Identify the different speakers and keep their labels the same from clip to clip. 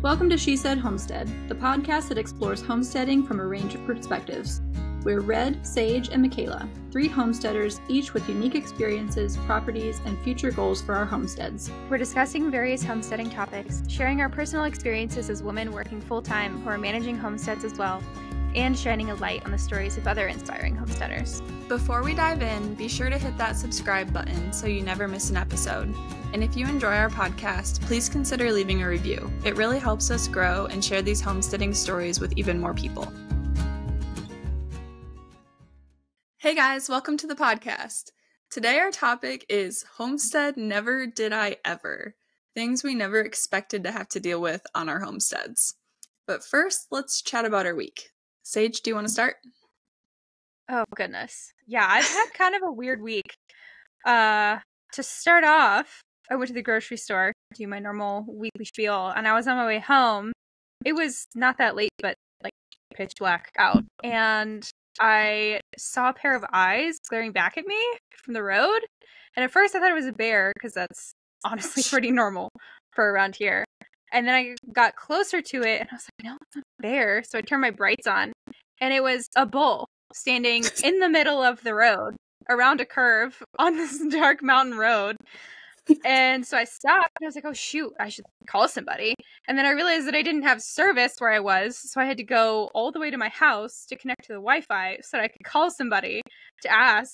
Speaker 1: Welcome to She Said Homestead, the podcast that explores homesteading from a range of perspectives. We're Red, Sage, and Mickayla, 3 homesteaders, each with unique experiences, properties, and future goals for our homesteads.
Speaker 2: We're discussing various homesteading topics, sharing our personal experiences as women working full-time who are managing homesteads as well, and shining a light on the stories of other inspiring homesteaders.
Speaker 3: Before we dive in, be sure to hit that subscribe button so you never miss an episode. And if you enjoy our podcast, please consider leaving a review. It really helps us grow and share these homesteading stories with even more people. Hey guys, welcome to the podcast. Today our topic is Homestead Never Did I Ever. Things we never expected to have to deal with on our homesteads. But first, let's chat about our week. Sage, do you want to start?
Speaker 2: Oh, goodness. Yeah, I've had kind of a weird week. To start off, I went to the grocery store to do my normal weekly spiel, and I was on my way home. It was not that late, but like pitch black out. And I saw a pair of eyes glaring back at me from the road. And at first I thought it was a bear, because that's honestly pretty normal for around here. And then I got closer to it, and I was like, no, it's not a bear. So I turned my brights on, and it was a bull standing in the middle of the road around a curve on this dark mountain road. And so I stopped, and I was like, oh, shoot, I should call somebody. And then I realized that I didn't have service where I was, so I had to go all the way to my house to connect to the Wi-Fi so that I could call somebody to ask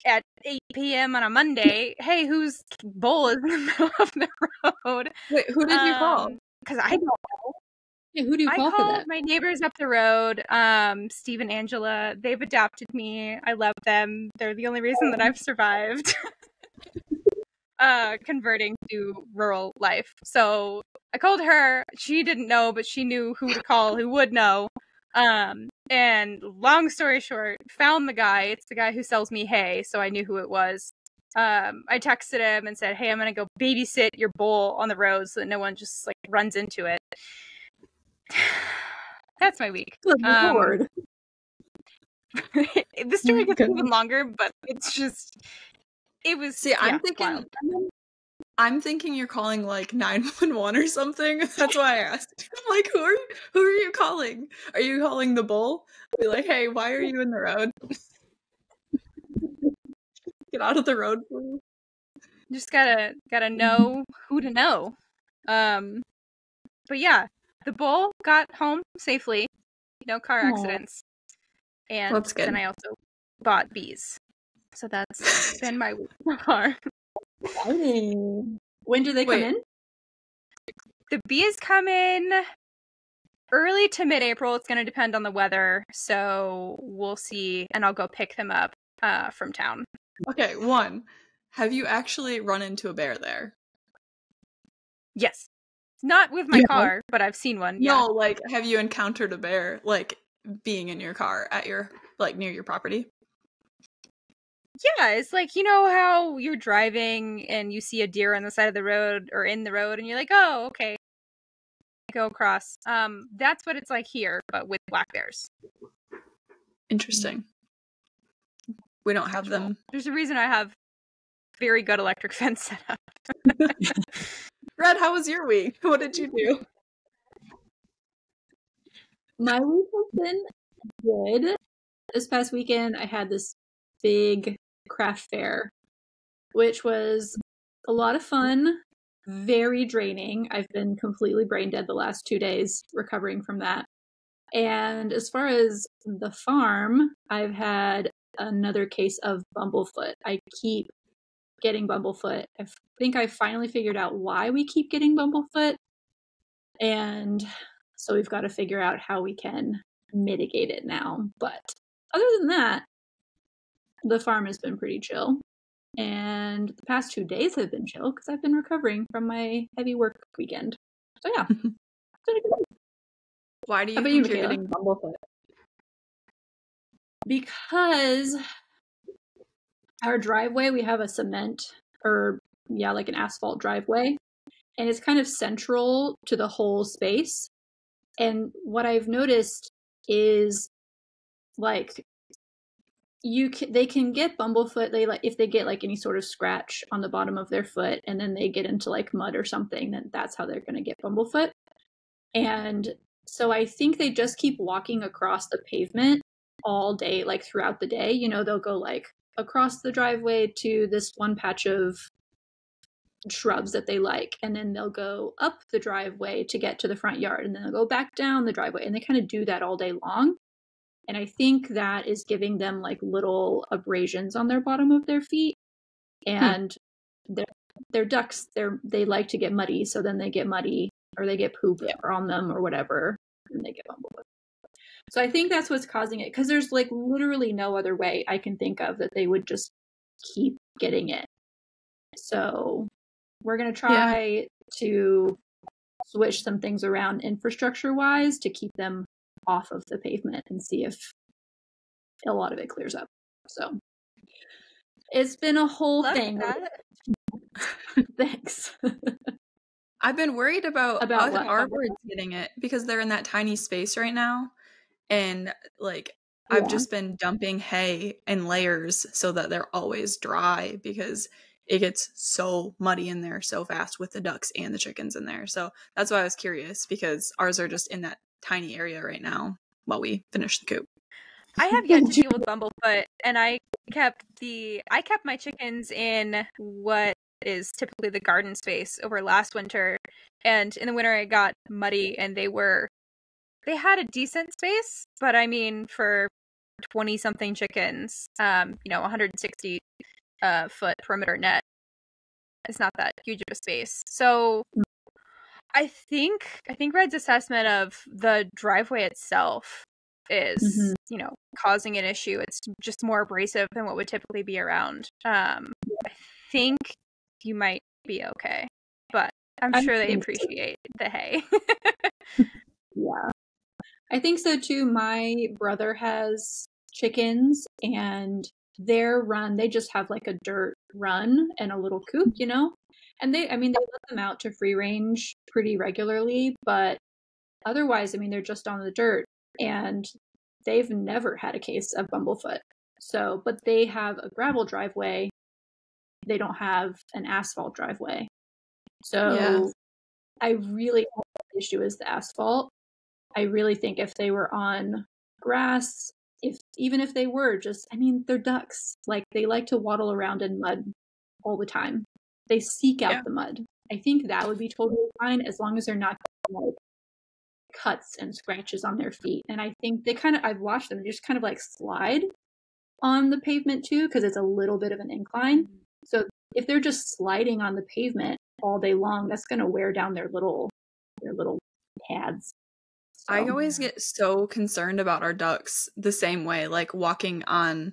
Speaker 2: at 8 p.m. on a Monday, hey, whose bull is in the middle of the road?
Speaker 3: Wait, who did you call?
Speaker 2: Because I don't know.
Speaker 1: Yeah, who do you call
Speaker 2: I
Speaker 1: for
Speaker 2: called
Speaker 1: that?
Speaker 2: my neighbors up the road, Steve and Angela. They've adopted me. I love them. They're the only reason that I've survived converting to rural life. So I called her. She didn't know, but she knew who to call, who would know. And long story short, found the guy. It's the guy who sells me hay, so I knew who it was. I texted him and said, hey, I'm going to go babysit your bull on the road so that no one just like runs into it. That's my week.
Speaker 1: Good Lord.
Speaker 2: The story gets even longer, but it's just, it was.
Speaker 3: See, I'm thinking you're calling like 911 or something. That's why I asked. Like, who are you calling? Are you calling the bull? Be like, hey, why are you in the road? Get out of the road, please.
Speaker 2: Just gotta know who to know. But yeah, the bull got home safely. No car accidents. And
Speaker 3: that's good.
Speaker 2: then I also bought bees. So that's been my week so far.
Speaker 1: When do they come in?
Speaker 2: The bees come in early to mid-April. It's going to depend on the weather. So we'll see. And I'll go pick them up from town.
Speaker 3: Okay, 1. Have you actually run into a bear there?
Speaker 2: Yes. Not with my car, but I've seen one. Yeah.
Speaker 3: No, like, have you encountered a bear, like, being in your car at your, like, near your property?
Speaker 2: Yeah, it's like, you know how you're driving and you see a deer on the side of the road or in the road and you're like, oh, okay, go across. That's what it's like here, but with black bears.
Speaker 3: Interesting. We don't have them.
Speaker 2: There's a reason I have very good electric fence set up.
Speaker 3: Red, how was your week? What did you do?
Speaker 1: My week has been good. This past weekend, I had this big craft fair, which was a lot of fun, very draining. I've been completely brain dead the last 2 days recovering from that. And as far as the farm, I've had another case of bumblefoot. I keep getting bumblefoot. I think I finally figured out why we keep getting bumblefoot. And so we've got to figure out how we can mitigate it now. But other than that, the farm has been pretty chill. And the past 2 days have been chill because I've been recovering from my heavy work weekend. So yeah.
Speaker 3: Why do you think you're getting bumblefoot?
Speaker 1: Because our driveway, we have a like an asphalt driveway, and it's kind of central to the whole space. And what I've noticed is, like, they can get bumblefoot. If they get like any sort of scratch on the bottom of their foot, and then they get into like mud or something, then that's how they're going to get bumblefoot. And so I think they just keep walking across the pavement all day, like throughout the day. You know, they'll go like across the driveway to this one patch of shrubs that they like, and then they'll go up the driveway to get to the front yard, and then they'll go back down the driveway, and they kind of do that all day long. And I think that is giving them like little abrasions on their bottom of their feet. And they're ducks, they like to get muddy, so then they get muddy or they get poop on them or whatever, and they get bumblefoot. So I think that's what's causing it, because there's like literally no other way I can think of that they would just keep getting it. So we're going to try to switch some things around infrastructure wise to keep them off of the pavement and see if a lot of it clears up. So it's been a whole thing. Thanks.
Speaker 3: I've been worried about our
Speaker 1: what?
Speaker 3: birds getting it, because they're in that tiny space right now. And like, I've just been dumping hay in layers so that they're always dry, because it gets so muddy in there so fast with the ducks and the chickens in there. So that's why I was curious, because ours are just in that tiny area right now while we finish the coop.
Speaker 2: I have yet to deal with bumblefoot, and I kept my chickens in what is typically the garden space over last winter, and in the winter it got muddy, and they had a decent space, but I mean, for 20 something chickens, 160 foot perimeter net, it's not that huge of a space. So I think Red's assessment of the driveway itself is, causing an issue. It's just more abrasive than what would typically be around. I think you might be okay, but I'm sure they appreciate the hay.
Speaker 1: Yeah. I think so too. My brother has chickens, and their run, they just have like a dirt run and a little coop, and they let them out to free range pretty regularly, but otherwise, they're just on the dirt, and they've never had a case of bumblefoot. So, but they have a gravel driveway. They don't have an asphalt driveway. So I really think the issue is the asphalt. I really think if they were on grass, even if they were just, they're ducks. Like, they like to waddle around in mud all the time. They seek out the mud. I think that would be totally fine, as long as they're not like cuts and scratches on their feet. And I think I've watched them just kind of like slide on the pavement too, because it's a little bit of an incline. So if they're just sliding on the pavement all day long, that's going to wear down their little pads. So.
Speaker 3: I always get so concerned about our ducks the same way, like walking on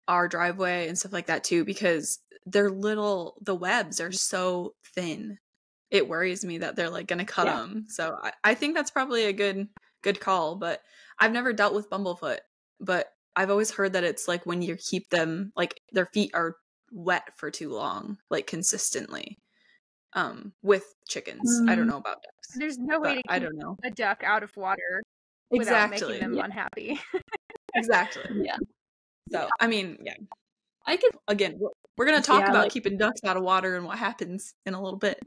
Speaker 3: our driveway and stuff like that too, because the webs are so thin. It worries me that they're like going to cut them. So I think that's probably a good call, but I've never dealt with bumblefoot, but I've always heard that it's like when you keep them, like their feet are wet for too long, like consistently. With chickens. I don't know about ducks.
Speaker 2: There's no way to keep a duck out of water without making them unhappy.
Speaker 3: Exactly.
Speaker 1: Yeah.
Speaker 3: So, Again, we're going to talk about keeping ducks out of water and what happens in a little bit.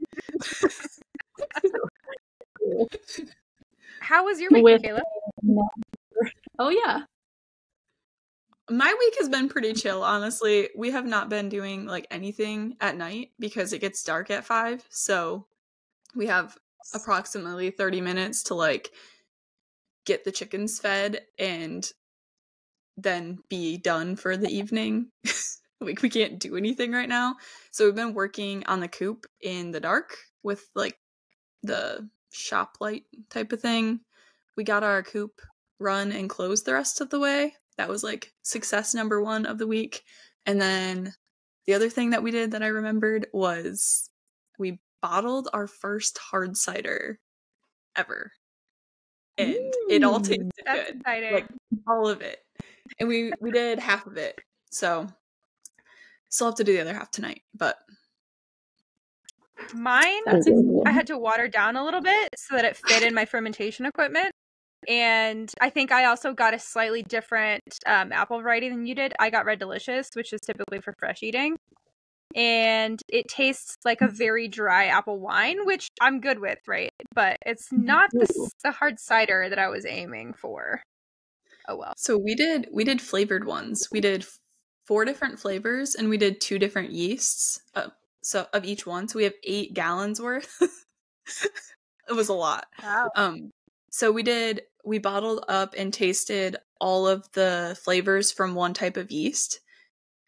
Speaker 2: How was your week, Mickayla?
Speaker 1: Oh, yeah.
Speaker 3: My week has been pretty chill, honestly. We have not been doing like anything at night because it gets dark at 5. So we have approximately 30 minutes to like get the chickens fed and then be done for the evening. Like, we can't do anything right now. So we've been working on the coop in the dark with like the shop light type of thing. We got our coop run and closed the rest of the way. That was like success number 1 of the week. And then the other thing that we did that I remembered was we bottled our first hard cider ever. And it all tasted good.
Speaker 2: Exciting.
Speaker 3: Like, all of it. And we did half of it. So still have to do the other half tonight, but
Speaker 2: mine, I had to water down a little bit so that it fit in my fermentation equipment. And I think I also got a slightly different apple variety than you did. I got Red Delicious, which is typically for fresh eating. and it tastes like a very dry apple wine, which I'm good with, right? But it's not the hard cider that I was aiming for. Oh well.
Speaker 3: So we did flavored ones. We did 4 different flavors, and we did 2 different yeasts. So of each one. So we have 8 gallons worth. It was a lot.
Speaker 2: Wow.
Speaker 3: So we bottled up and tasted all of the flavors from one type of yeast,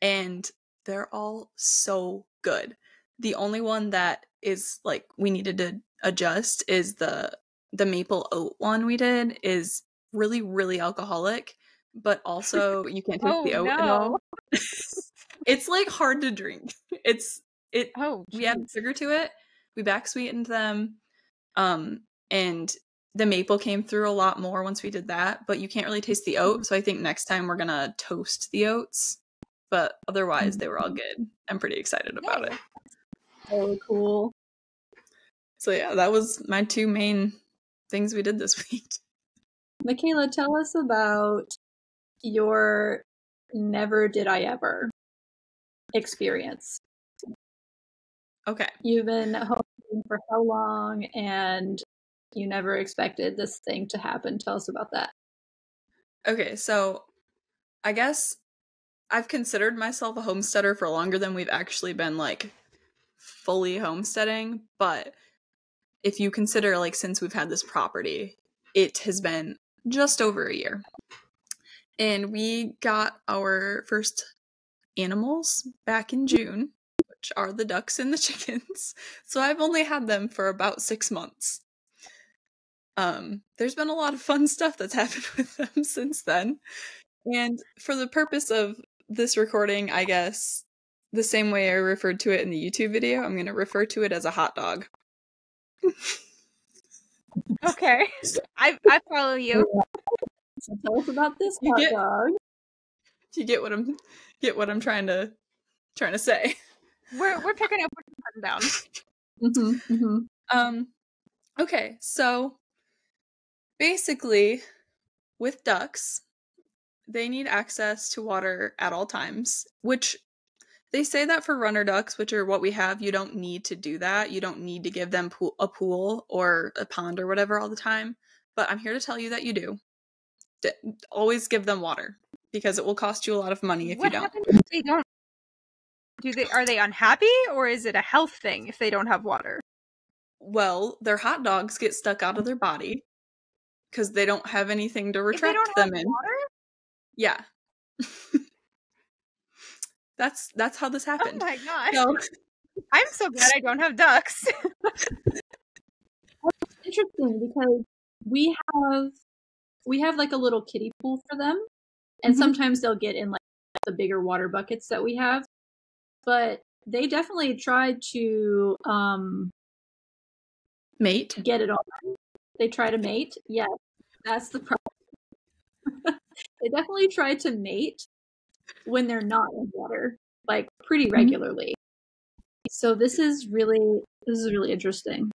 Speaker 3: and they're all so good. The only one that is like we needed to adjust is the maple oat one we did is really, really alcoholic, but also you can't taste the oat at all. It's like hard to drink. We added sugar to it. We back sweetened them. And the maple came through a lot more once we did that, but you can't really taste the oat. So I think next time we're gonna toast the oats, but otherwise they were all good. I'm pretty excited about it.
Speaker 1: Really cool.
Speaker 3: So yeah, that was my 2 main things we did this week.
Speaker 1: Mickayla, tell us about your never did I ever experience.
Speaker 3: Okay.
Speaker 1: You've been homesteading for how long, and you never expected this thing to happen. Tell us about that.
Speaker 3: Okay, so I guess I've considered myself a homesteader for longer than we've actually been like fully homesteading, but if you consider like since we've had this property, it has been just over a year. And we got our first animals back in June, which are the ducks and the chickens. So I've only had them for about 6 months. There's been a lot of fun stuff that's happened with them since then. And for the purpose of this recording, I guess, the same way I referred to it in the YouTube video, I'm going to refer to it as a hot dog.
Speaker 2: Okay. I follow you.
Speaker 1: So tell us about this hot dog.
Speaker 3: Do you get what I'm trying to say?
Speaker 2: We're picking up what you're putting down.
Speaker 1: Mm-hmm, mm-hmm.
Speaker 3: Okay, so basically, with ducks, they need access to water at all times, which they say that for runner ducks, which are what we have, you don't need to do that. You don't need to give them a pool or a pond or whatever all the time. But I'm here to tell you that you do. Always give them water, because it will cost you a lot of money if you don't.
Speaker 2: What happens if they don't? Are they unhappy, or is it a health thing if they don't have water?
Speaker 3: Well, their hot dogs get stuck out of their body because they don't have anything to retract them in.
Speaker 2: Water?
Speaker 3: Yeah. That's how this happened.
Speaker 2: Oh my gosh.
Speaker 3: So,
Speaker 2: I'm so glad I don't have ducks.
Speaker 1: That's interesting, because we have like a little kiddie pool for them, and sometimes they'll get in like the bigger water buckets that we have, but they definitely tried to
Speaker 3: mate.
Speaker 1: Get it on. They try to mate. Yes, that's the problem. They definitely try to mate when they're not in water, like pretty regularly. So this is really interesting.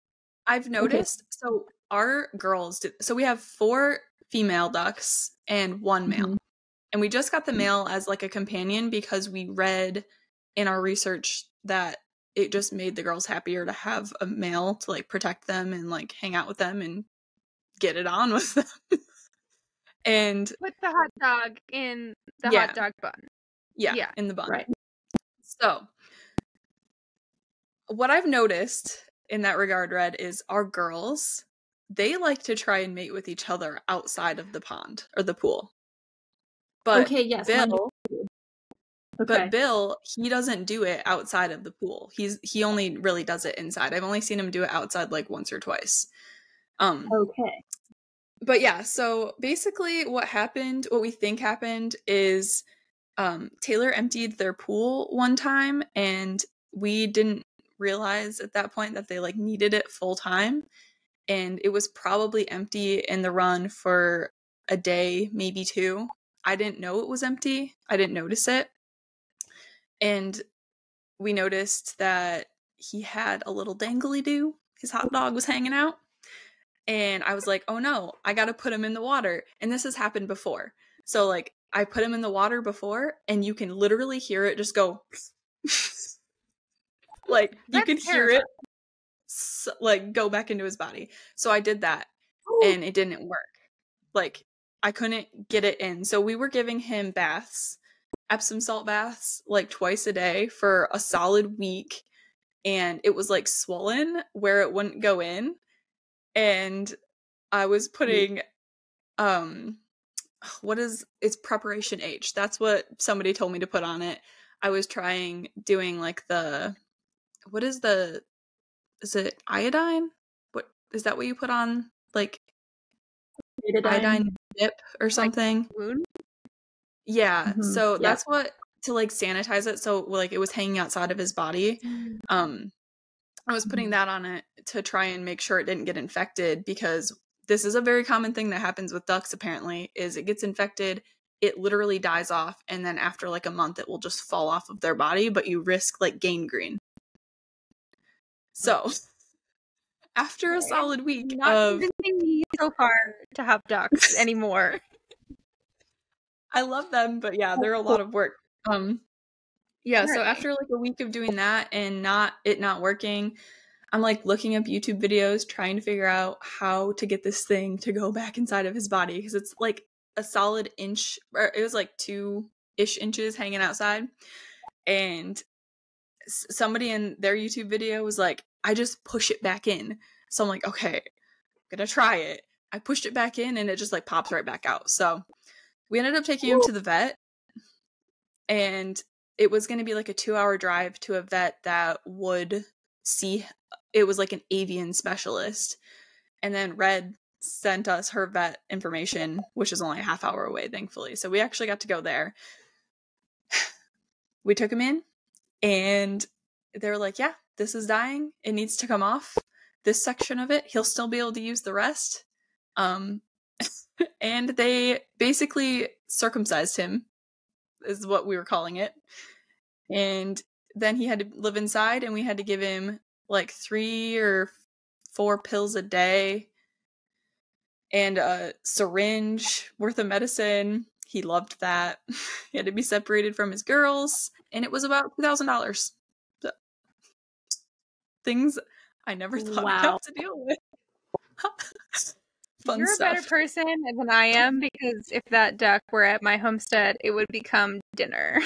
Speaker 3: I've noticed. So our girls so we have 4 female ducks and 1 male. And we just got the male as like a companion because we read in our research that it just made the girls happier to have a male to like protect them and like hang out with them and get it on with them. And
Speaker 2: put the hot dog in the hot dog bun.
Speaker 3: Yeah, in the bun.
Speaker 1: Right.
Speaker 3: So what I've noticed in that regard, Red, is our girls, they like to try and mate with each other outside of the pond or the pool. But Bill, he doesn't do it outside of the pool. He only really does it inside. I've only seen him do it outside like once or twice.
Speaker 1: Okay.
Speaker 3: But yeah, so basically what we think happened is Taylor emptied their pool one time, and we didn't realize at that point that they like needed it full time, and it was probably empty in the run for a day, maybe 2. I didn't know it was empty. I didn't notice it. And we noticed that he had a little dangly-do. His hot dog was hanging out. And I was like, oh no, I gotta put him in the water. And this has happened before. So like I put him in the water before, and you can literally hear it just go Like, you
Speaker 2: That's
Speaker 3: could hear it like go back into his body. So I did that and it didn't work. Like, I couldn't get it in. So we were giving him baths, Epsom salt baths, like twice a day for a solid week. And it was like swollen where it wouldn't go in. And I was putting, it's preparation H. That's what somebody told me to put on it. I was doing like is it iodine? What is that what you put on? Like iodine dip or something?
Speaker 2: Like wound?
Speaker 3: Yeah.
Speaker 1: Mm-hmm.
Speaker 3: So that's what, to like sanitize it. So like it was hanging outside of his body. I was putting that on it to try and make sure it didn't get infected, because this is a very common thing that happens with ducks apparently, is it gets infected, it literally dies off, and then after like a month it will just fall off of their body, but you risk like gangrene. So after a solid week
Speaker 2: Not convincing me so far to have ducks anymore.
Speaker 3: I love them, but yeah, they're a lot of work. Yeah, so after like a week of doing that and not working, I'm like looking up YouTube videos trying to figure out how to get this thing to go back inside of his body, because it's like a solid inch, or it was like 2-ish inches hanging outside. And somebody in their YouTube video was like, I just push it back in. So I'm like, okay, I'm gonna try it. I pushed it back in and it just like pops right back out. So we ended up taking him to the vet, and it was going to be like a 2-hour drive to a vet that would see, it was like an avian specialist. And then Red sent us her vet information, which is only a half hour away, thankfully. So we actually got to go there. We took him in and they were like, yeah, this is dying. It needs to come off. This section of it, he'll still be able to use the rest. And they basically circumcised him, is what we were calling it. And then he had to live inside, and we had to give him like 3 or 4 pills a day and a syringe worth of medicine. He loved that. He had to be separated from his girls, and it was about $2,000. So, things I never thought I'd have to deal with. Fun
Speaker 2: You're
Speaker 3: stuff.
Speaker 2: a better person than I am, because if that duck were at my homestead, it would become dinner.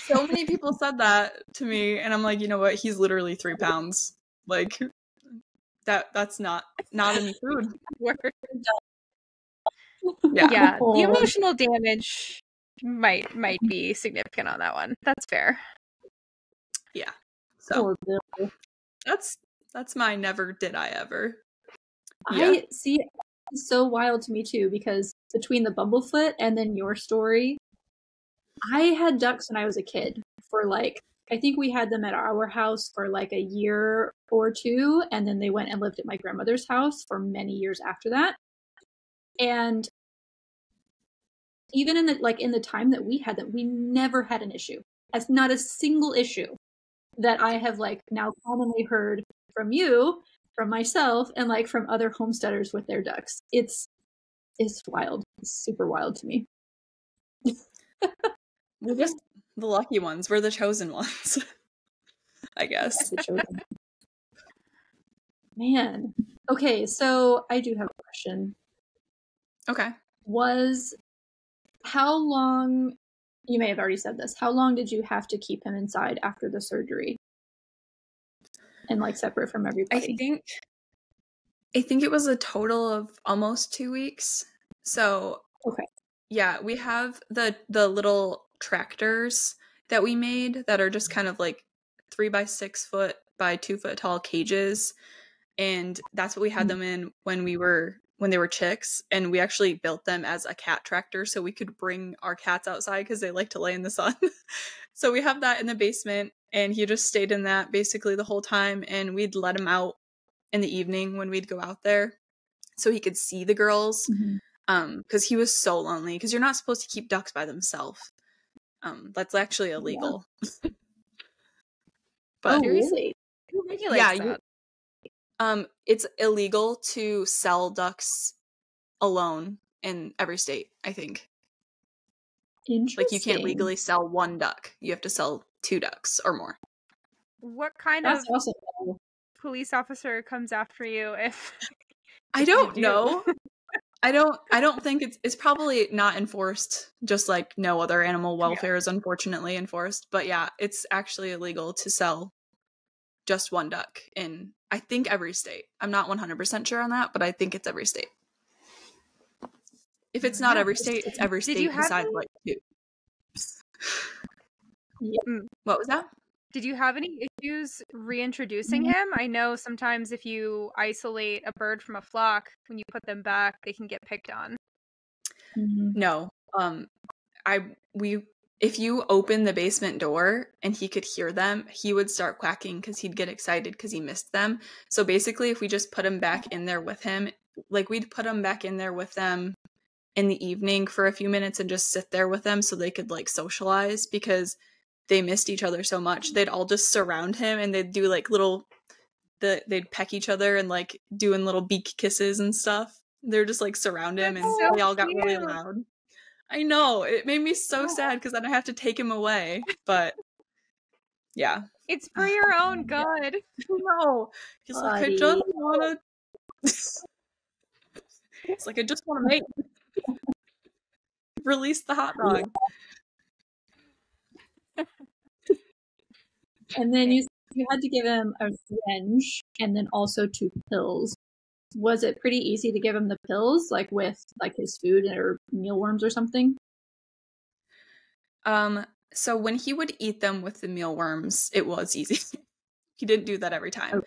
Speaker 3: So many people said that to me, and I'm like, you know what? He's literally 3 pounds. Like, that's not any food.
Speaker 2: Yeah, the emotional damage might be significant on that one. That's fair.
Speaker 3: Yeah. So that's my never did I ever. Yeah.
Speaker 1: I see. It's so wild to me too, because between the Bumblefoot and then your story, I had ducks when I was a kid for like, I think we had them at our house for like a year or 2, and then they went and lived at my grandmother's house for many years after that. And even in the time that we had them, we never had an issue. That's not a single issue that I have like now commonly heard from you, from myself, and like from other homesteaders with their ducks. It's wild. It's super wild to me.
Speaker 3: We're just the lucky ones. We're the chosen ones, I guess.
Speaker 1: Man. Okay, so I do have a question.
Speaker 3: Okay.
Speaker 1: How long, you may have already said this, how long did you have to keep him inside after the surgery? And like separate from everybody?
Speaker 3: I think it was a total of almost 2 weeks. So
Speaker 1: okay.
Speaker 3: Yeah, we have the little tractors that we made that are just kind of like 3 by 6 foot by 2 foot tall cages, and that's what we had them in when they were chicks. And we actually built them as a cat tractor so we could bring our cats outside because they like to lay in the sun. So we have that in the basement, and he just stayed in that basically the whole time, and we'd let him out in the evening when we'd go out there so he could see the girls. Because he was so lonely, because you're not supposed to keep ducks by themselves. That's actually illegal.
Speaker 1: Yeah.
Speaker 3: But
Speaker 1: really?
Speaker 2: Who regulates that?
Speaker 3: It's illegal to sell ducks alone in every state, I think.
Speaker 1: Interesting.
Speaker 3: Like, you can't legally sell 1 duck. You have to sell 2 ducks or more.
Speaker 2: What kind
Speaker 1: That's
Speaker 2: of
Speaker 1: also cool.
Speaker 2: police officer comes after you if
Speaker 3: I
Speaker 2: you
Speaker 3: don't
Speaker 2: do?
Speaker 3: know. I don't think it's probably not enforced, just like no other animal welfare is unfortunately enforced. But yeah, it's actually illegal to sell just one duck in, I think, every state. I'm not 100% sure on that, but I think it's every state. If it's not every state, it's every
Speaker 2: Did you
Speaker 3: state
Speaker 2: have
Speaker 3: besides
Speaker 2: any-
Speaker 3: like two.
Speaker 1: Yeah.
Speaker 3: What was that?
Speaker 2: Did you have any issues reintroducing him? I know sometimes if you isolate a bird from a flock, when you put them back, they can get picked on.
Speaker 3: No. If you open the basement door and he could hear them, he would start quacking because he'd get excited because he missed them. So basically, if we just put him back in there with him, like we'd put him back in there with them in the evening for a few minutes and just sit there with them so they could like socialize because they missed each other so much. They'd all just surround him and they'd do like they'd peck each other and like doing little beak kisses and stuff. They're just like surround him and
Speaker 2: so
Speaker 3: they all got really
Speaker 2: cute.
Speaker 3: loud. I know, it made me so sad because then I have to take him away. But yeah,
Speaker 2: It's for your own good.
Speaker 3: no, he's like, I just want to. It's like I just want to make release the hot dog.
Speaker 1: And then you had to give him a syringe and then also 2 pills. Was it pretty easy to give him the pills, like with like his food or mealworms or something?
Speaker 3: So when he would eat them with the mealworms, it was easy. He didn't do that every time.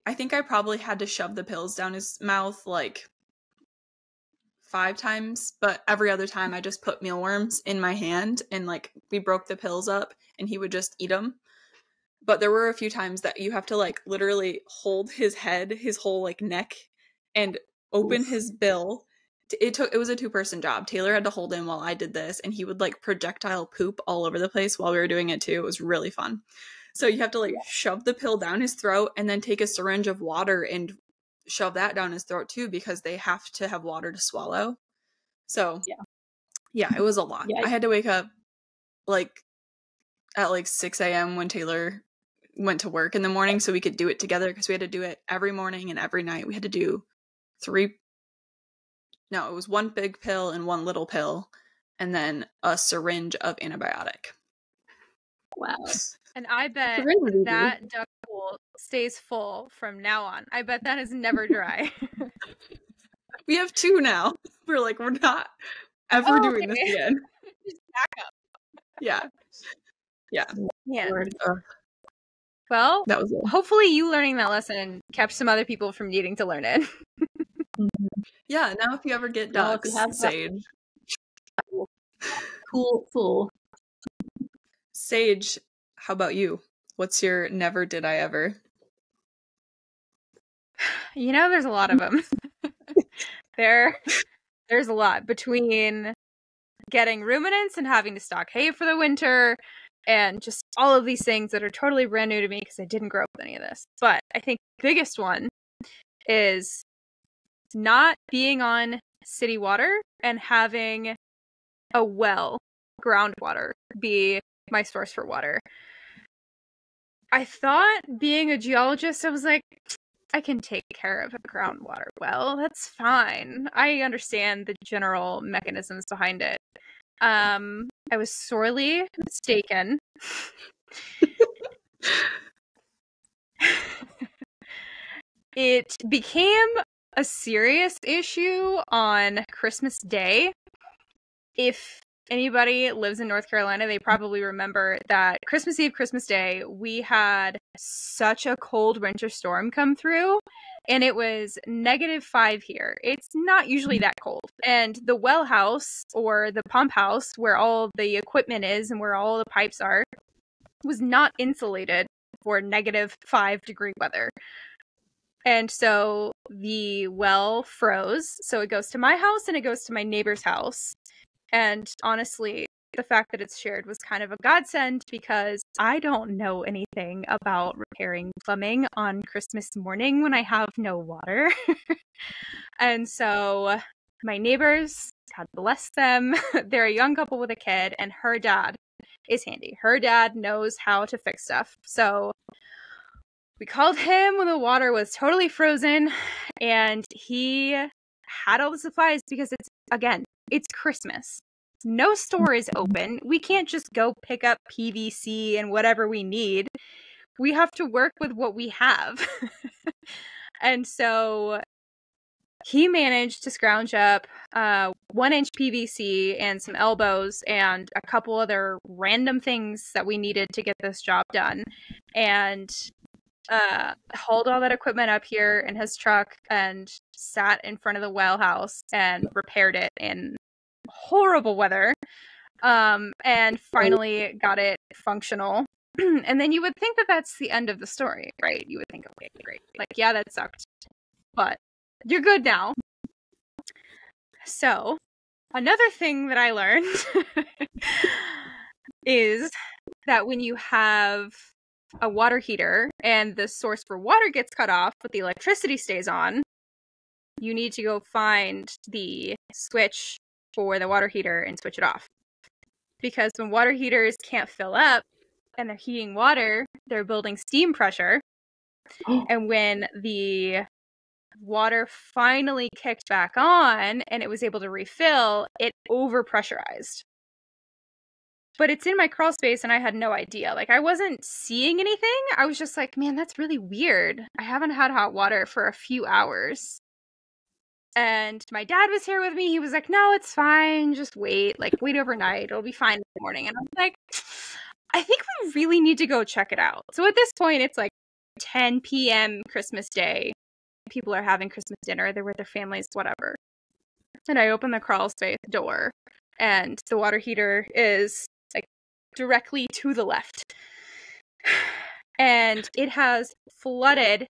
Speaker 3: I think I probably had to shove the pills down his mouth like 5 times, but every other time I just put mealworms in my hand and like we broke the pills up and he would just eat them. But there were a few times that you have to like literally hold his head, his whole like neck, and open his bill. It was a 2-person job. Taylor had to hold him while I did this, and he would like projectile poop all over the place while we were doing it too. It was really fun. So you have to like shove the pill down his throat and then take a syringe of water and shove that down his throat too because they have to have water to swallow. So yeah, it was a lot.
Speaker 1: Yeah.
Speaker 3: I had to wake up like at like 6 a.m. when Taylor went to work in the morning so we could do it together because we had to do it every morning and every night. We had to do 3. No, it was 1 big pill and 1 little pill and then a syringe of antibiotic.
Speaker 1: Wow.
Speaker 2: And I bet that duck pool stays full from now on. I bet that is never dry.
Speaker 3: We have 2 now. We're not ever doing this again.
Speaker 2: Just back up.
Speaker 3: Yeah.
Speaker 2: Yeah.
Speaker 3: Ugh.
Speaker 2: Well,
Speaker 3: that was it.
Speaker 2: Hopefully you learning that lesson kept some other people from needing to learn it.
Speaker 3: Yeah, now if you ever get ducks, Sage.
Speaker 1: Cool.
Speaker 3: Sage, how about you? What's your never did I ever?
Speaker 2: You know, there's a lot of them. There's a lot between getting ruminants and having to stock hay for the winter and just all of these things that are totally brand new to me because I didn't grow up with any of this. But I think the biggest one is not being on city water and having a well, groundwater, be my source for water. I thought being a geologist, I was like, I can take care of a groundwater well. That's fine. I understand the general mechanisms behind it. I was sorely mistaken. It became a serious issue on Christmas Day. If anybody lives in North Carolina, they probably remember that Christmas Eve, Christmas Day, we had such a cold winter storm come through, and it was -5 here. It's not usually that cold. And the well house, or the pump house, where all the equipment is and where all the pipes are, was not insulated for -5-degree weather. And so the well froze. So it goes to my house and it goes to my neighbor's house. And honestly, the fact that it's shared was kind of a godsend because I don't know anything about repairing plumbing on Christmas morning when I have no water. And so My neighbors, God bless them, they're a young couple with a kid, and her dad is handy. Her dad knows how to fix stuff. So we called him when the water was totally frozen, and he had all the supplies because it's Christmas. No store is open. We can't just go pick up PVC and whatever we need. We have to work with what we have. And so he managed to scrounge up 1-inch PVC and some elbows and a couple other random things that we needed to get this job done. And hauled all that equipment up here in his truck and sat in front of the well house and repaired it in horrible weather. And finally got it functional. And then you would think that that's the end of the story, right? You would think, okay, great. Like, yeah, that sucked, but you're good now. So, another thing that I learned is that when you have a water heater and the source for water gets cut off, but the electricity stays on, you need to go find the switch for the water heater and switch it off. Because when water heaters can't fill up and they're heating water, they're building steam pressure. And when the water finally kicked back on and it was able to refill, it overpressurized. But it's in my crawl space and I had no idea. Like, I wasn't seeing anything. I was just like, man, that's really weird. I haven't had hot water for a few hours. And my dad was here with me. He was like, no, it's fine. Just wait. Like, wait overnight. It'll be fine in the morning. And I was like, I think we really need to go check it out. So at this point, it's like 10 p.m. Christmas Day. People are having Christmas dinner. They're with their families, whatever. And I open the crawl space door, and the water heater is like directly to the left. And it has flooded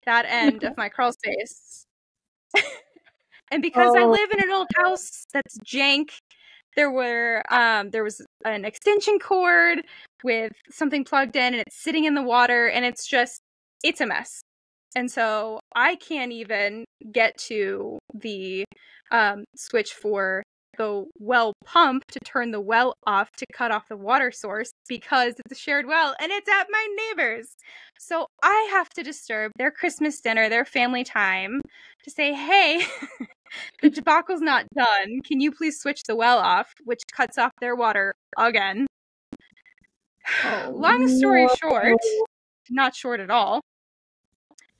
Speaker 2: that end of my crawl space. And because I live in an old house that's jank, there was an extension cord with something plugged in, and it's sitting in the water, and it's a mess. And so I can't even get to the switch for the well pump to turn the well off to cut off the water source because it's a shared well and it's at my neighbor's. So I have to disturb their Christmas dinner, their family time, to say, hey, the debacle's not done. Can you please switch the well off, which cuts off their water again. Long story short, not short at all,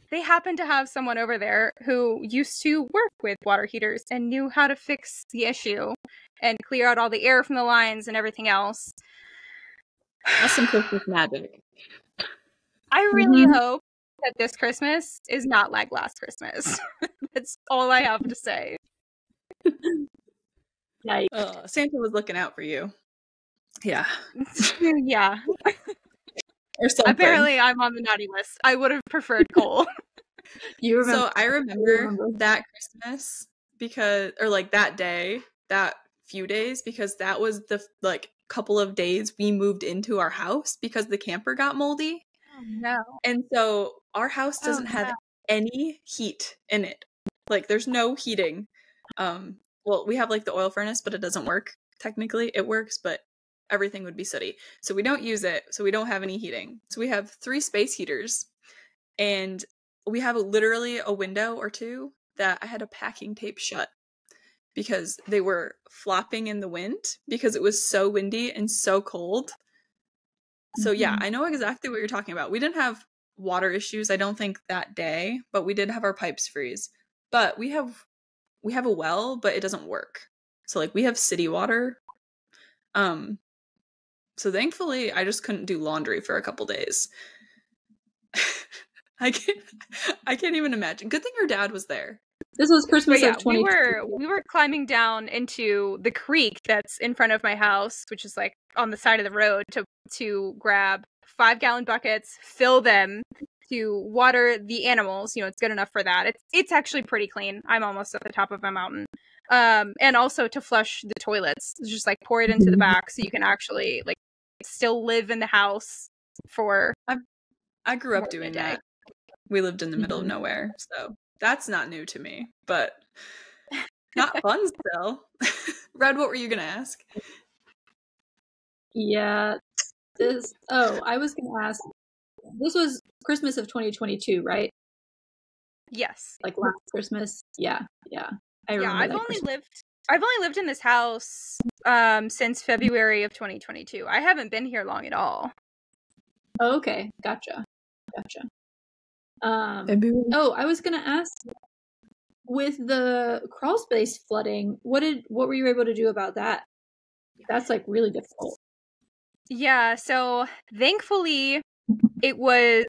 Speaker 2: they happen to have someone over there who used to work with water heaters and knew how to fix the issue and clear out all the air from the lines and everything else.
Speaker 3: That's some Christmas magic.
Speaker 2: I really hope that this Christmas is not like last Christmas. That's all I have to say.
Speaker 3: Santa was looking out for you. Yeah.
Speaker 2: Yeah.
Speaker 3: Or something.
Speaker 2: Apparently, I'm on the naughty list. I would have preferred coal.
Speaker 1: You remember?
Speaker 3: So I remember that Christmas that day, that few days, because that was the couple of days we moved into our house because the camper got moldy.
Speaker 2: Oh, no.
Speaker 3: And so our house doesn't have any heat in it. Like, there's no heating. Well, we have the oil furnace, but it doesn't work. Technically, it works, but everything would be sooty. So we don't use it. So we don't have any heating. So we have 3 space heaters, and we have literally a window or two that I had to packing tape shut because they were flopping in the wind because it was so windy and so cold. So yeah, I know exactly what you're talking about. We didn't have water issues, I don't think, that day, but we did have our pipes freeze. But we have a well, but it doesn't work. So we have city water. So thankfully I just couldn't do laundry for a couple days. I can't even imagine. Good thing your dad was there.
Speaker 1: This was Christmas of 2020.
Speaker 2: We were climbing down into the creek that's in front of my house, which is on the side of the road, to grab 5-gallon buckets, fill them to water the animals. It's good enough for that. It's actually pretty clean. I'm almost at the top of a mountain. And also to flush the toilets. Just pour it into the back so you can actually still live in the house for.
Speaker 3: I grew up doing that. We lived in the middle of nowhere, so that's not new to me. But Not fun still. Red, what were you going to ask?
Speaker 1: Yeah. I was going to ask, this was Christmas of 2022, right?
Speaker 2: Yes.
Speaker 1: Like last Christmas? Yeah. I remember
Speaker 2: I've
Speaker 1: that
Speaker 2: only lived in this house since February of 2022. I haven't been here long at all.
Speaker 1: Oh, okay. Gotcha.
Speaker 3: February.
Speaker 1: I was going to ask, with the crawl space flooding, what were you able to do about that? That's like really difficult.
Speaker 2: Yeah, so thankfully it was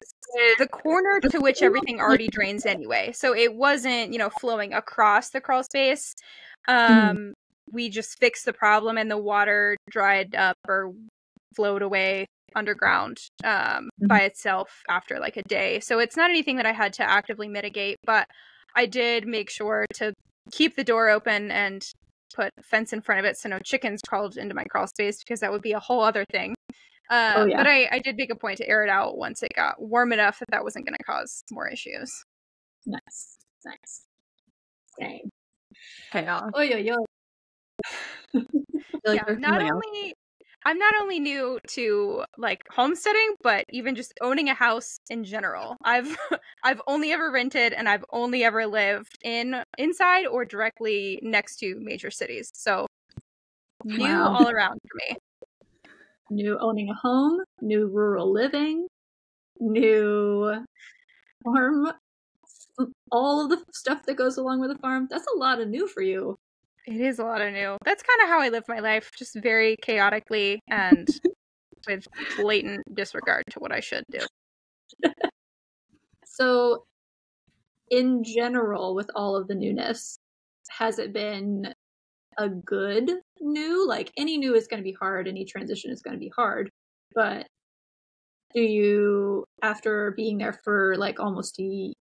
Speaker 2: the corner to which everything already drains anyway. So it wasn't, flowing across the crawl space. We just fixed the problem and the water dried up or flowed away underground by itself after like a day. So it's not anything that I had to actively mitigate, but I did make sure to keep the door open and put a fence in front of it so no chickens crawled into my crawl space, because that would be a whole other thing. But I did make a point to air it out once it got warm enough that wasn't going to cause more issues.
Speaker 1: Nice. Same.
Speaker 3: Chaos.
Speaker 2: Yeah, I'm not only new to like homesteading, but even just owning a house in general. I've only ever rented, and I've only ever lived inside or directly next to major cities. So new all around for me.
Speaker 1: New owning a home, new rural living, new farm, all of the stuff that goes along with a farm. That's a lot of new for you.
Speaker 2: It is a lot of new. That's kind of how I live my life, just very chaotically and with blatant disregard to what I should do.
Speaker 1: So, in general, with all of the newness, has it been a good new? Like, any new is going to be hard, any transition is going to be hard, but do you, after being there for like almost a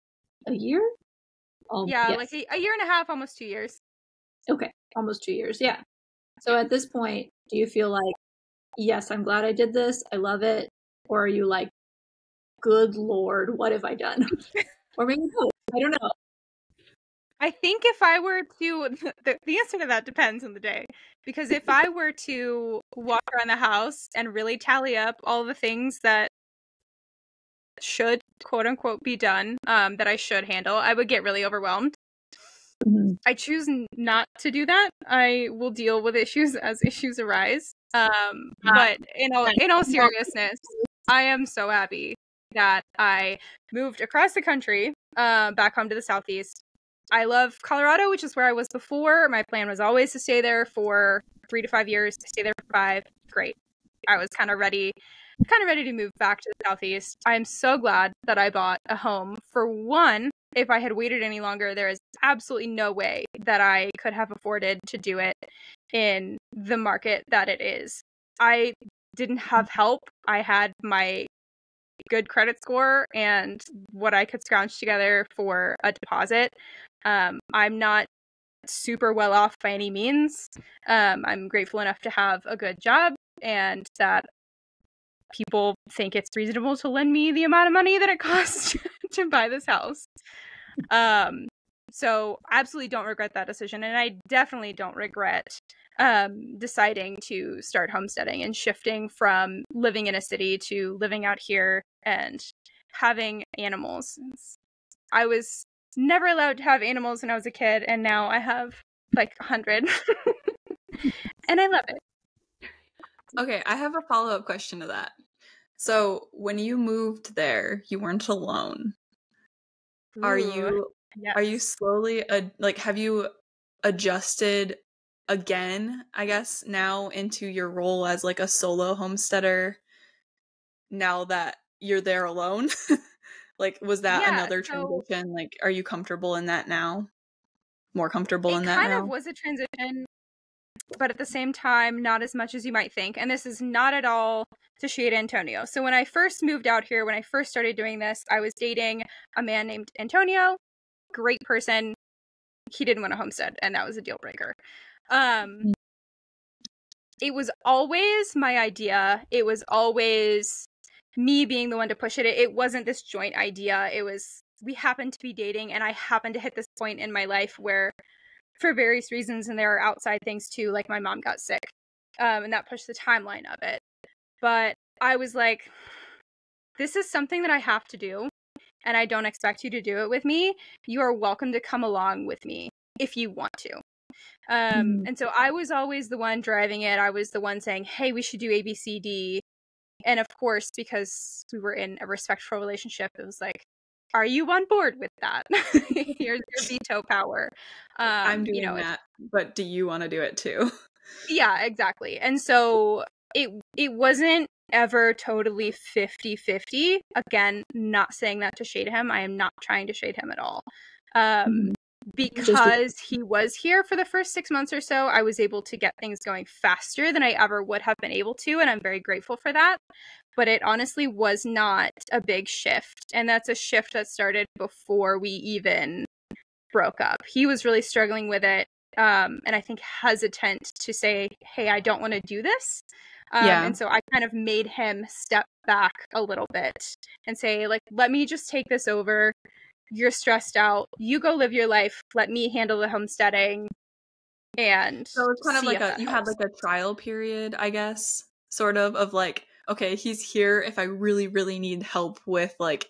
Speaker 1: year?
Speaker 2: Yes. Like a year and a half, almost 2 years.
Speaker 1: Okay, almost 2 years, yeah. So at this point, do you feel like, yes, I'm glad I did this, I love it, or are you like, good Lord, what have I done? Or maybe no, I don't know.
Speaker 2: I think if I were to, the answer to that depends on the day. Because if I were to walk around the house and really tally up all the things that should, quote unquote, be done, that I should handle, I would get really overwhelmed. I choose not to do that. I will deal with issues as issues arise. But in all seriousness, I am so happy that I moved across the country, back home to the Southeast. I love Colorado, which is where I was before. My plan was always to stay there for 3 to 5 years, to stay there for 5. Great. I was kind of ready to move back to the Southeast. I'm so glad that I bought a home. For one, if I had waited any longer, there is absolutely no way that I could have afforded to do it in the market that it is. I didn't have help. I had my good credit score and what I could scrounge together for a deposit. I'm not super well off by any means. I'm grateful enough to have a good job and that people think it's reasonable to lend me the amount of money that it costs to buy this house. So absolutely don't regret that decision. And I definitely don't regret deciding to start homesteading and shifting from living in a city to living out here and having animals. I was never allowed to have animals when I was a kid, and now I have like 100. And I love it.
Speaker 3: Okay, I have a follow-up question to that. So when you moved there, you weren't alone. Are you slowly have you adjusted again, I guess, now into your role as like a solo homesteader now that you're there alone? Like, was that another transition? Like, are you comfortable in that now? More comfortable in that now?
Speaker 2: It kind of was a transition, but at the same time, not as much as you might think. And this is not at all to shade Antonio. So when I first moved out here, when I first started doing this, I was dating a man named Antonio. Great person. He didn't want a homestead, and that was a deal breaker. It was always my idea. It was always me being the one to push it. It wasn't this joint idea. It was, we happened to be dating, and I happened to hit this point in my life where for various reasons, and there are outside things too, like my mom got sick, and that pushed the timeline of it. But I was like, this is something that I have to do, and I don't expect you to do it with me. You are welcome to come along with me if you want to. And so I was always the one driving it. I was the one saying, hey, we should do A, B, C, D. And of course, because we were in a respectful relationship, it was like, are you on board with that? Here's your veto power.
Speaker 3: I'm doing that, but do you want to do it too?
Speaker 2: Yeah, exactly. And so it wasn't ever totally 50-50. Again, not saying that to shade him. I am not trying to shade him at all. Because he was here for the first 6 months or so, I was able to get things going faster than I ever would have been able to, and I'm very grateful for that. But it honestly was not a big shift, and that's a shift that started before we even broke up. He was really struggling with it, and I think hesitant to say, hey, I don't want to do this. And so I kind of made him step back a little bit and say, like, let me just take this over. You're stressed out. You go live your life. Let me handle the homesteading. And
Speaker 3: so it's kind of like you had like a trial period, I guess, sort of like, okay, he's here if I really, really need help with like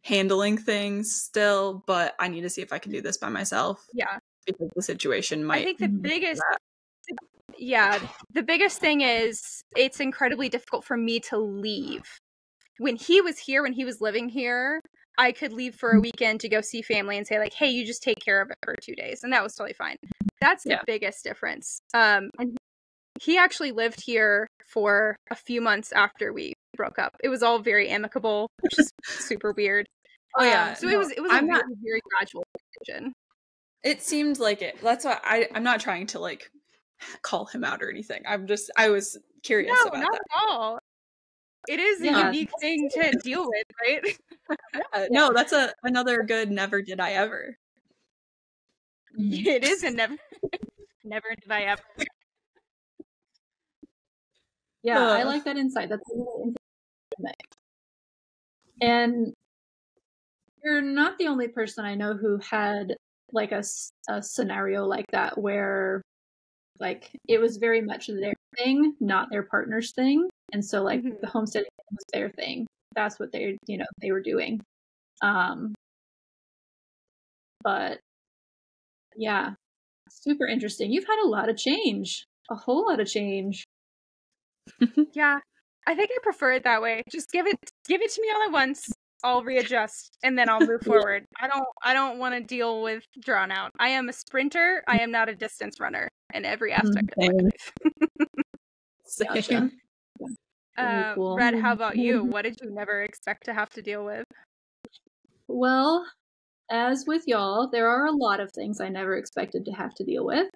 Speaker 3: handling things still, but I need to see if I can do this by myself.
Speaker 2: Yeah.
Speaker 3: Because the situation might.
Speaker 2: I think the biggest thing is it's incredibly difficult for me to leave. When he was here, when he was living here, I could leave for a weekend to go see family and say like, hey, you just take care of it for 2 days. And that was totally fine. That's the biggest difference. And he actually lived here for a few months after we broke up. It was all very amicable, which is super weird.
Speaker 3: Oh yeah.
Speaker 2: So it was a very gradual decision.
Speaker 3: It seemed like it. That's why I'm not trying to like call him out or anything. I was curious about that. No, not
Speaker 2: at all. It is a unique thing to deal with, right?
Speaker 3: No, that's another good never did I ever.
Speaker 2: It is a never did I ever.
Speaker 1: Yeah, I like that insight. That's a really interesting. And you're not the only person I know who had like a scenario like that where like it was very much their thing, not their partner's thing. And so like the homesteading was their thing. That's what they were doing. But yeah, super interesting. You've had a lot of change, a whole lot of change.
Speaker 2: Yeah, I think I prefer it that way. Just give it to me all at once. I'll readjust and then I'll move forward. I don't want to deal with drawn out. I am a sprinter. I am not a distance runner in every aspect of my life.
Speaker 1: Gotcha.
Speaker 2: Cool. Red, how about you? What did you never expect to have to deal with?
Speaker 1: Well, as with y'all, there are a lot of things I never expected to have to deal with.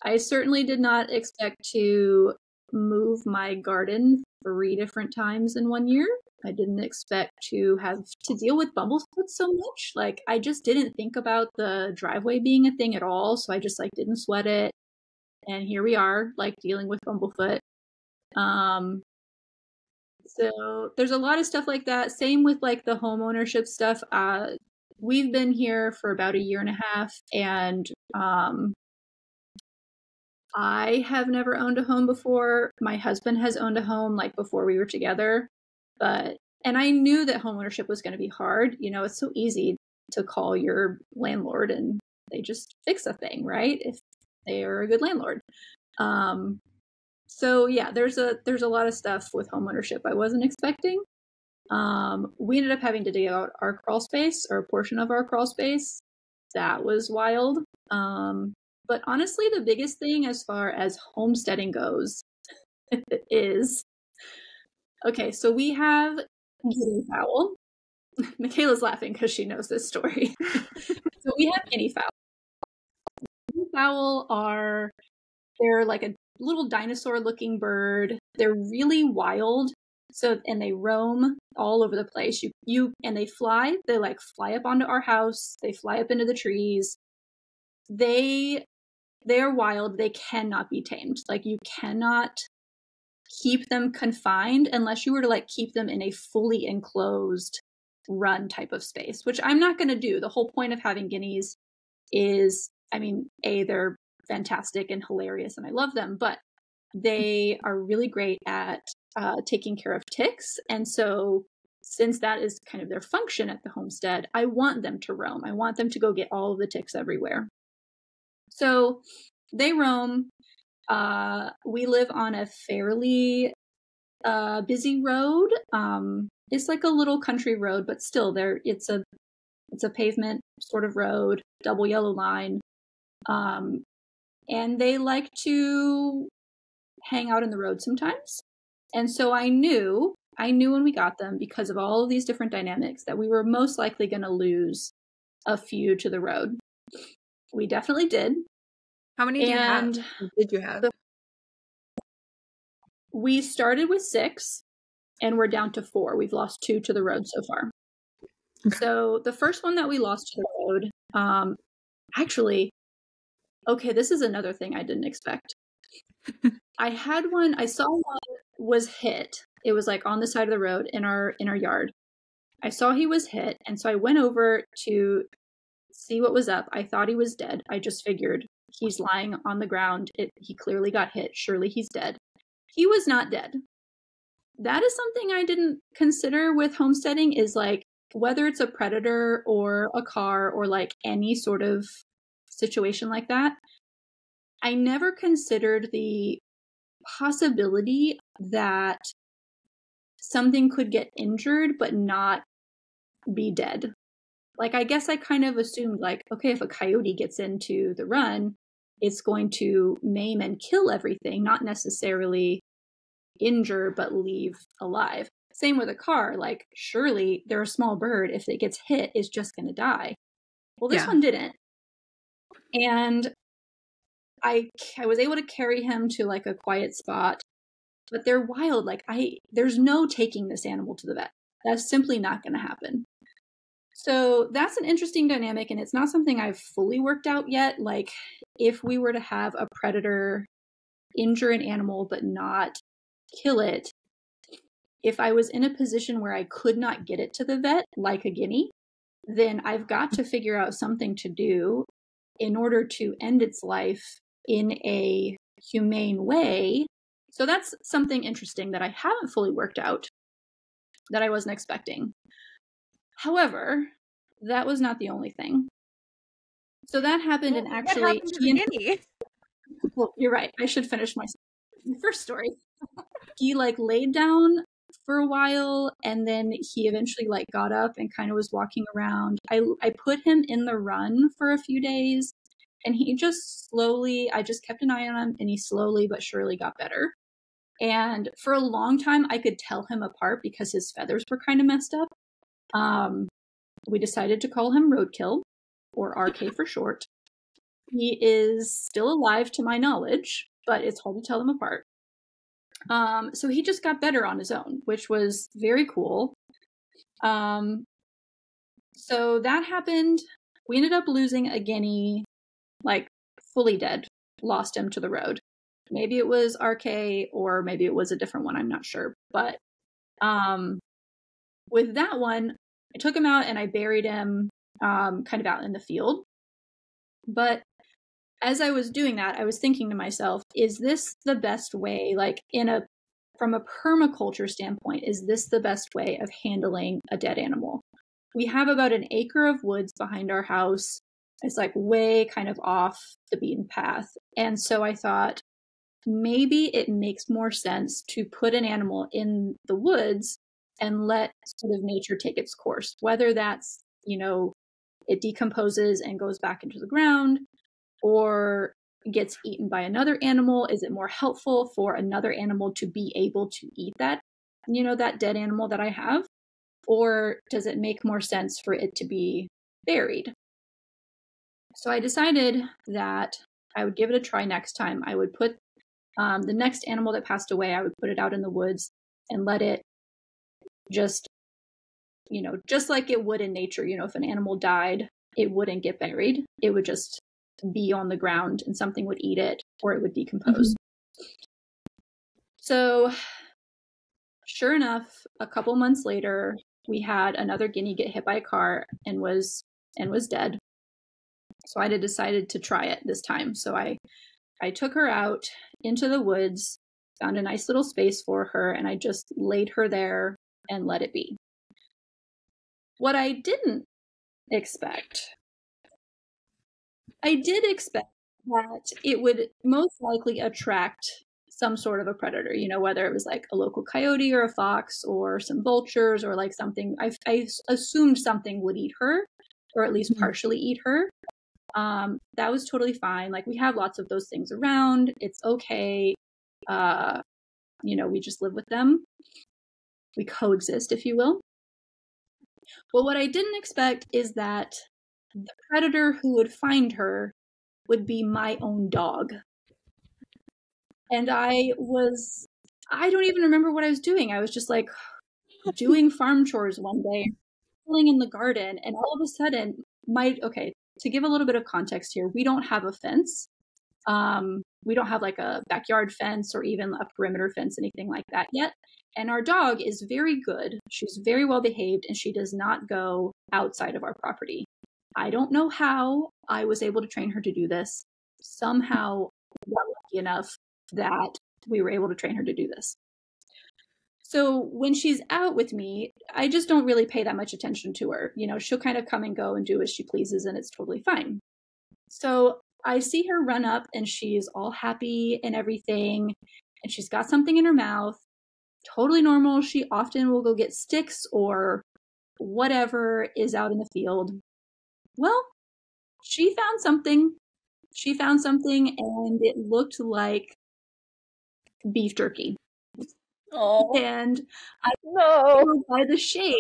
Speaker 1: I certainly did not expect to move my garden 3 different times in 1 year. I didn't expect to have to deal with bumblefoot so much. Like, I just didn't think about the driveway being a thing at all, so I just, like, didn't sweat it. And here we are, like, dealing with bumblefoot. So there's a lot of stuff like that. Same with, like, the home ownership stuff. We've been here for about 1.5 years, and I have never owned a home before. My husband has owned a home, like, before we were together. And I knew that homeownership was going to be hard. You know, it's so easy to call your landlord and they just fix a thing, right? If they are a good landlord. So yeah, there's a lot of stuff with homeownership I wasn't expecting. We ended up having to dig out our crawl space, or a portion of our crawl space. That was wild. But honestly, the biggest thing as far as homesteading goes is, okay, so we have guinea fowl. Mickayla's laughing because she knows this story. So we have guinea fowl. Guinea fowl they're like a little dinosaur-looking bird. They're really wild. And they roam all over the place. And they fly. They like fly up onto our house. They fly up into the trees. They are wild. They cannot be tamed. Like, you cannot keep them confined unless you were to like keep them in a fully enclosed run type of space, which I'm not going to do. The whole point of having guineas is I mean, they're fantastic and hilarious and I love them, but they are really great at taking care of ticks. And so since that is kind of their function at the homestead, I want them to roam. I want them to go get all of the ticks everywhere. So they roam. We live on a fairly busy road. It's like a little country road, but still it's a pavement sort of road, double yellow line. And they like to hang out in the road sometimes. And so I knew when we got them, because of all of these different dynamics, that we were most likely going to lose a few to the road. We definitely did.
Speaker 3: How many did you have?
Speaker 1: We started with 6 and we're down to 4. We've lost 2 to the road so far. Okay. So the first one that we lost to the road, actually, okay, this is another thing I didn't expect. I saw one was hit. It was like on the side of the road in our yard. I saw he was hit, and so I went over to see what was up. I thought he was dead. I just figured he's lying on the ground. He clearly got hit. Surely he's dead. He was not dead. That is something I didn't consider with homesteading, is like whether it's a predator or a car or like any sort of situation like that. I never considered the possibility that something could get injured but not be dead. Like, I guess I kind of assumed, like, okay, if a coyote gets into the run, it's going to maim and kill everything, not necessarily injure but leave alive. Same with a car. Like, surely they're a small bird. If it gets hit, it's just going to die. Well, this one didn't. And I was able to carry him to like a quiet spot, but they're wild. Like there's no taking this animal to the vet. That's simply not going to happen. So that's an interesting dynamic, and it's not something I've fully worked out yet. Like, if we were to have a predator injure an animal but not kill it, if I was in a position where I could not get it to the vet, like a guinea, then I've got to figure out something to do in order to end its life in a humane way. So that's something interesting that I haven't fully worked out, that I wasn't expecting. However, that was not the only thing. So that happened, and actually,
Speaker 2: what happened to the guinea?
Speaker 1: Well, you're right. I should finish my first story. He like laid down for a while, and then he eventually like got up and kind of was walking around. I put him in the run for a few days, and he just slowly, I just kept an eye on him, and he slowly but surely got better. And for a long time, I could tell him apart because his feathers were kind of messed up. We decided to call him Roadkill, or RK for short. He is still alive to my knowledge, but it's hard to tell them apart. So he just got better on his own, which was very cool. So that happened. We ended up losing a guinea, like fully dead, lost him to the road. Maybe it was RK or maybe it was a different one. I'm not sure. But with that one, I took him out and I buried him kind of out in the field. But as I was doing that, I was thinking to myself, is this the best way, like from a permaculture standpoint, is this the best way of handling a dead animal? We have about an acre of woods behind our house. It's like way kind of off the beaten path. And so I thought, maybe it makes more sense to put an animal in the woods and let sort of nature take its course, whether that's, it decomposes and goes back into the ground or gets eaten by another animal. Is it more helpful for another animal to be able to eat that, that dead animal that I have? Or does it make more sense for it to be buried? So I decided that I would give it a try next time. I would put the next animal that passed away, I would put it out in the woods and let it just like it would in nature. If an animal died, it wouldn't get buried. It would just be on the ground and something would eat it or it would decompose. Mm-hmm. So sure enough, a couple months later, we had another guinea get hit by a car and was dead. So I had decided to try it this time. So I took her out into the woods, found a nice little space for her, and I just laid her there and let it be. What I didn't expect, I did expect that it would most likely attract some sort of a predator, whether it was like a local coyote or a fox or some vultures or like something. I assumed something would eat her, or at least partially eat her. That was totally fine. Like, we have lots of those things around. It's okay. We just live with them. We coexist, if you will. But what I didn't expect is that the predator who would find her would be my own dog. And I don't even remember what I was doing. I was just like doing farm chores one day, pulling in the garden, and all of a sudden, to give a little bit of context here, we don't have a fence. We don't have like a backyard fence or even a perimeter fence, anything like that yet. And our dog is very good. She's very well behaved, and she does not go outside of our property. I don't know how I was able to train her to do this. Somehow I got lucky enough that we were able to train her to do this. So when she's out with me, I just don't really pay that much attention to her. She'll kind of come and go and do as she pleases, and it's totally fine. So I see her run up, and she's all happy and everything, and she's got something in her mouth. Totally normal. She often will go get sticks or whatever is out in the field. Well, she found something. And it looked like beef jerky.
Speaker 2: Oh.
Speaker 1: And I know by the shape,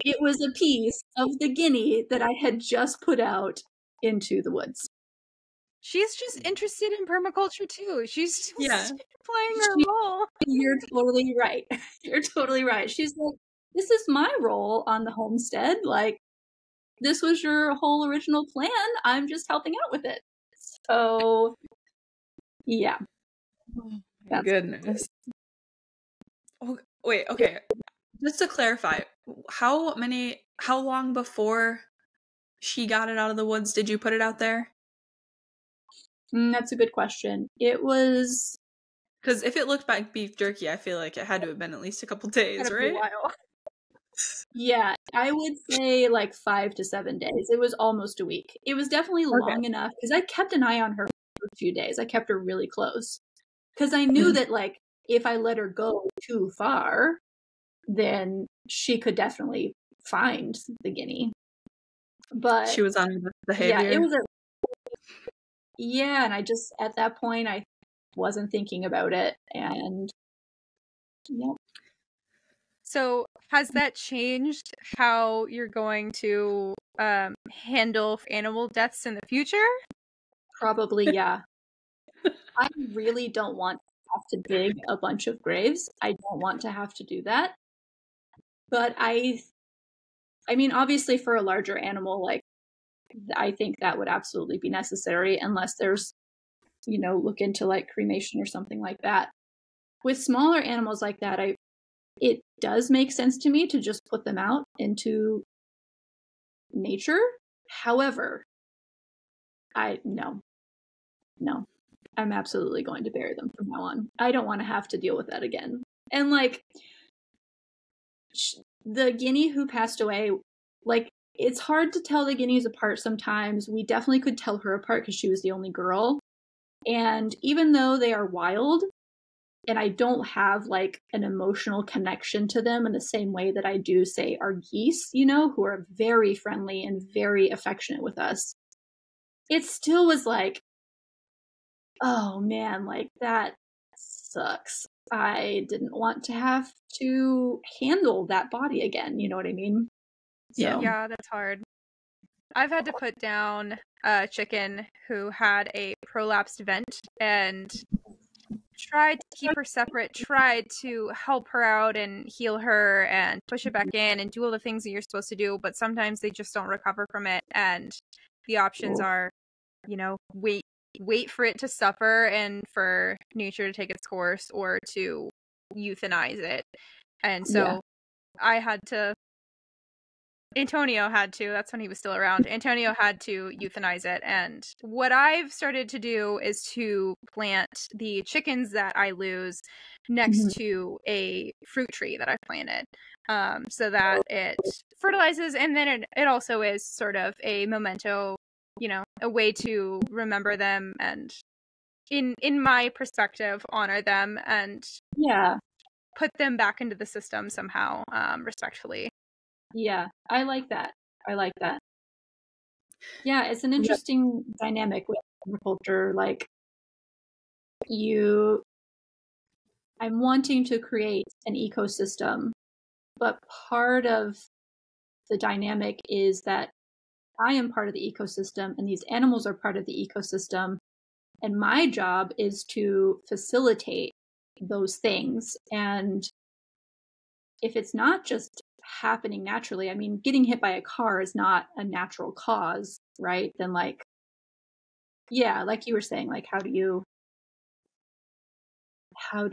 Speaker 1: it was a piece of the guinea that I had just put out into the woods.
Speaker 2: She's just interested in permaculture too. She's just playing her role.
Speaker 1: You're totally right. You're totally right. She's like, this is my role on the homestead. Like, this was your whole original plan. I'm just helping out with it. So, yeah.
Speaker 3: Oh my goodness. Oh, wait, okay. Just to clarify, how long before she got it out of the woods did you put it out there?
Speaker 1: That's a good question. It was...
Speaker 3: Because if it looked like beef jerky, I feel like it had to have been at least a couple days, right?
Speaker 1: Yeah, I would say like 5 to 7 days. It was almost a week. It was definitely long enough because I kept an eye on her for a few days. I kept her really close because I knew that like if I let her go too far, then she could definitely find the guinea. But
Speaker 3: she was on her behavior.
Speaker 1: Yeah, it was and I just at that point I wasn't thinking about it, and yeah.
Speaker 2: So has that changed how you're going to handle animal deaths in the future?
Speaker 1: Probably, yeah. I really don't want to have to dig a bunch of graves. I don't want to have to do that. But I mean, obviously for a larger animal, like, I think that would absolutely be necessary unless there's, look into like cremation or something like that. With smaller animals like that, it does make sense to me to just put them out into nature. However, no, I'm absolutely going to bury them from now on. I don't want to have to deal with that again. And like the guinea who passed away, like, it's hard to tell the guineas apart sometimes. We definitely could tell her apart because she was the only girl. And even though they are wild, and I don't have like an emotional connection to them in the same way that I do, say, our geese, who are very friendly and very affectionate with us, it still was like, oh man, like that sucks. I didn't want to have to handle that body again. You know what I mean? So.
Speaker 2: Yeah, that's hard. I've had to put down a chicken who had a prolapsed vent and tried to keep her separate, tried to help her out and heal her and push it back in and do all the things that you're supposed to do, but sometimes they just don't recover from it, and the options are, wait for it to suffer and for nature to take its course, or to euthanize it. And so I had to Antonio had to. That's when he was still around. Antonio had to euthanize it. And what I've started to do is to plant the chickens that I lose next to a fruit tree that I planted, so that it fertilizes. And then it also is sort of a memento, a way to remember them and, in my perspective, honor them and put them back into the system somehow, respectfully.
Speaker 1: Yeah, I like that. Yeah, it's an interesting dynamic with agriculture. Like, I'm wanting to create an ecosystem, but part of the dynamic is that I am part of the ecosystem and these animals are part of the ecosystem. And my job is to facilitate those things. And if it's not just happening naturally, I mean, getting hit by a car is not a natural cause, right? Then like you were saying, like, how do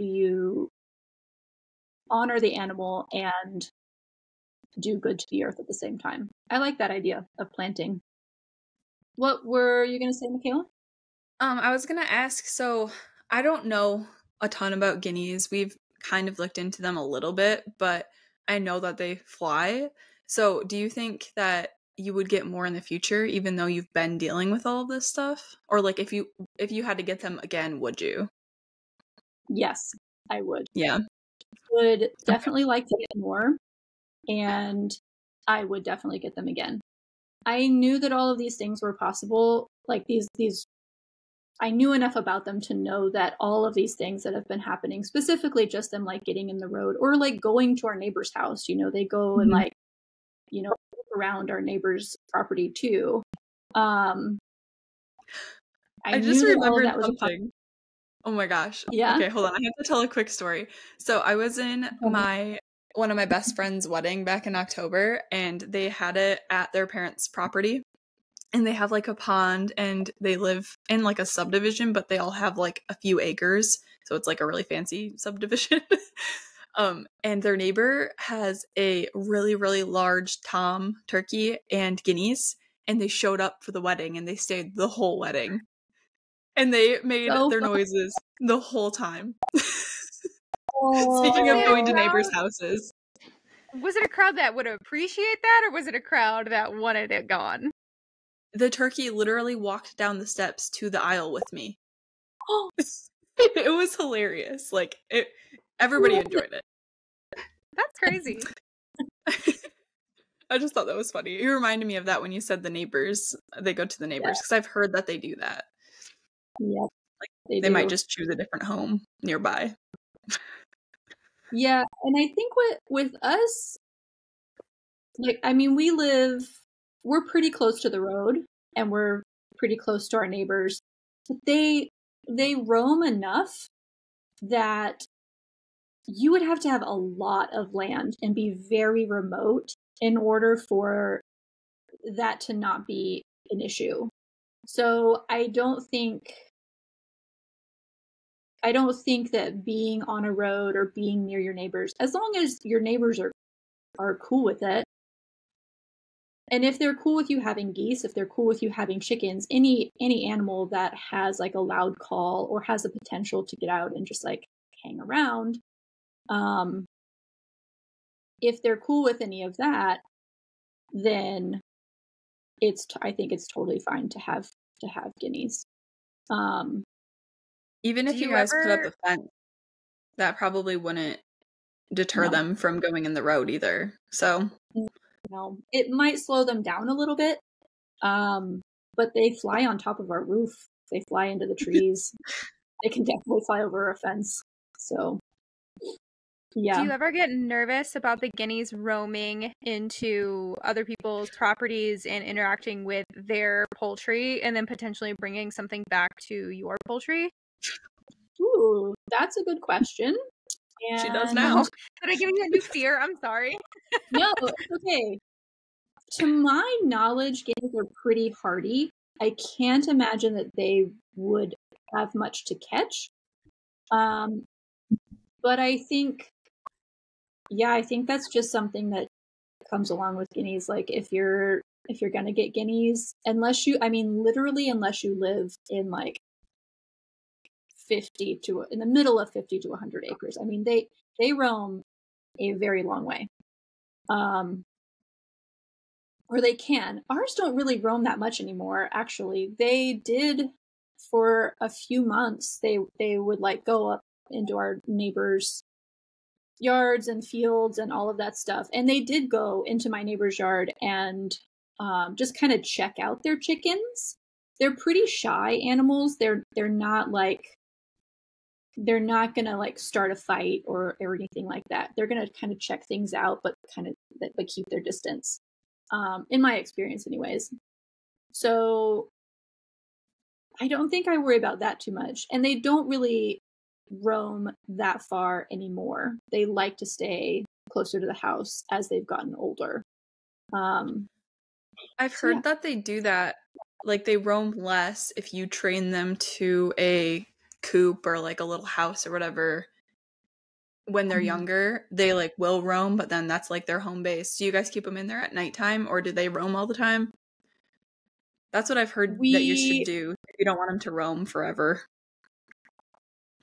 Speaker 1: you honor the animal and do good to the earth at the same time? I like that idea of planting. What were you going to say, Mickayla?
Speaker 3: I was going to ask, so I don't know a ton about guineas. We've kind of looked into them a little bit, but I know that they fly. So do you think that you would get more in the future, even though you've been dealing with all of this stuff? Or like if you had to get them again, would you?
Speaker 1: Yes, I would.
Speaker 3: Yeah.
Speaker 1: Would definitely like to get more, and I would definitely get them again. I knew that all of these things were possible. Like these I knew enough about them to know that all of these things that have been happening, specifically just them like getting in the road or like going to our neighbor's house, they go and like, around our neighbor's property too. I
Speaker 3: just remembered
Speaker 1: that was
Speaker 3: something. Oh my gosh.
Speaker 1: Yeah.
Speaker 3: Okay, hold on. I have to tell a quick story. So I was in one of my best friend's wedding back in October, and they had it at their parents' property. And they have like a pond, and they live in like a subdivision, but they all have like a few acres. So it's like a really fancy subdivision. And their neighbor has a really, really large tom turkey and guineas, and they showed up for the wedding and they stayed the whole wedding. And they made their noises the whole time. Speaking of going to neighbors' houses.
Speaker 2: Was it a crowd that would appreciate that, or was it a crowd that wanted it gone?
Speaker 3: The turkey literally walked down the steps to the aisle with me. It was hilarious. Like, everybody enjoyed it.
Speaker 2: That's crazy.
Speaker 3: I just thought that was funny. You reminded me of that when you said the neighbors. They go to the neighbors, because I've heard that they do that.
Speaker 1: Yep.
Speaker 3: Like, they might just choose a different home nearby.
Speaker 1: Yeah, and I think with us, like, I mean, we're pretty close to the road, and we're pretty close to our neighbors. But they roam enough that you would have to have a lot of land and be very remote in order for that to not be an issue. So I don't think that being on a road or being near your neighbors, as long as your neighbors are cool with it, and if they're cool with you having geese, if they're cool with you having chickens, any animal that has like a loud call or has the potential to get out and just like hang around, if they're cool with any of that, then I think it's totally fine to have guineas.
Speaker 3: Even if you guys put up a fence, that probably wouldn't deter them from going in the road either. So
Speaker 1: no, it might slow them down a little bit, but they fly on top of our roof. They fly into the trees. They can definitely fly over a fence. So, yeah.
Speaker 2: Do you ever get nervous about the guineas roaming into other people's properties and interacting with their poultry and then potentially bringing something back to your poultry?
Speaker 1: Ooh, that's a good question. And
Speaker 3: she does now.
Speaker 2: Did I give you a new fear? I'm sorry.
Speaker 1: No, okay. To my knowledge, guineas are pretty hardy. I can't imagine that they would have much to catch. But I think that's just something that comes along with guineas. Like if you're gonna get guineas, unless you live in like in the middle of 50 to 100 acres. I mean, they roam a very long way. Or they can. Ours don't really roam that much anymore, actually. They did for a few months. They would like go up into our neighbors' yards and fields and all of that stuff. And they did go into my neighbor's yard and just kind of check out their chickens. They're pretty shy animals. They're not gonna like start a fight or anything like that. They're gonna kind of check things out, but keep their distance. In my experience, anyways. So I don't think I worry about that too much. And they don't really roam that far anymore. They like to stay closer to the house as they've gotten older.
Speaker 3: I've heard that they do that. Like they roam less if you train them to a coop or like a little house or whatever. When they're younger, they like will roam, but then that's like their home base. Do you guys keep them in there at nighttime, or do they roam all the time? That's what I've heard that you should do if you don't want them to roam forever.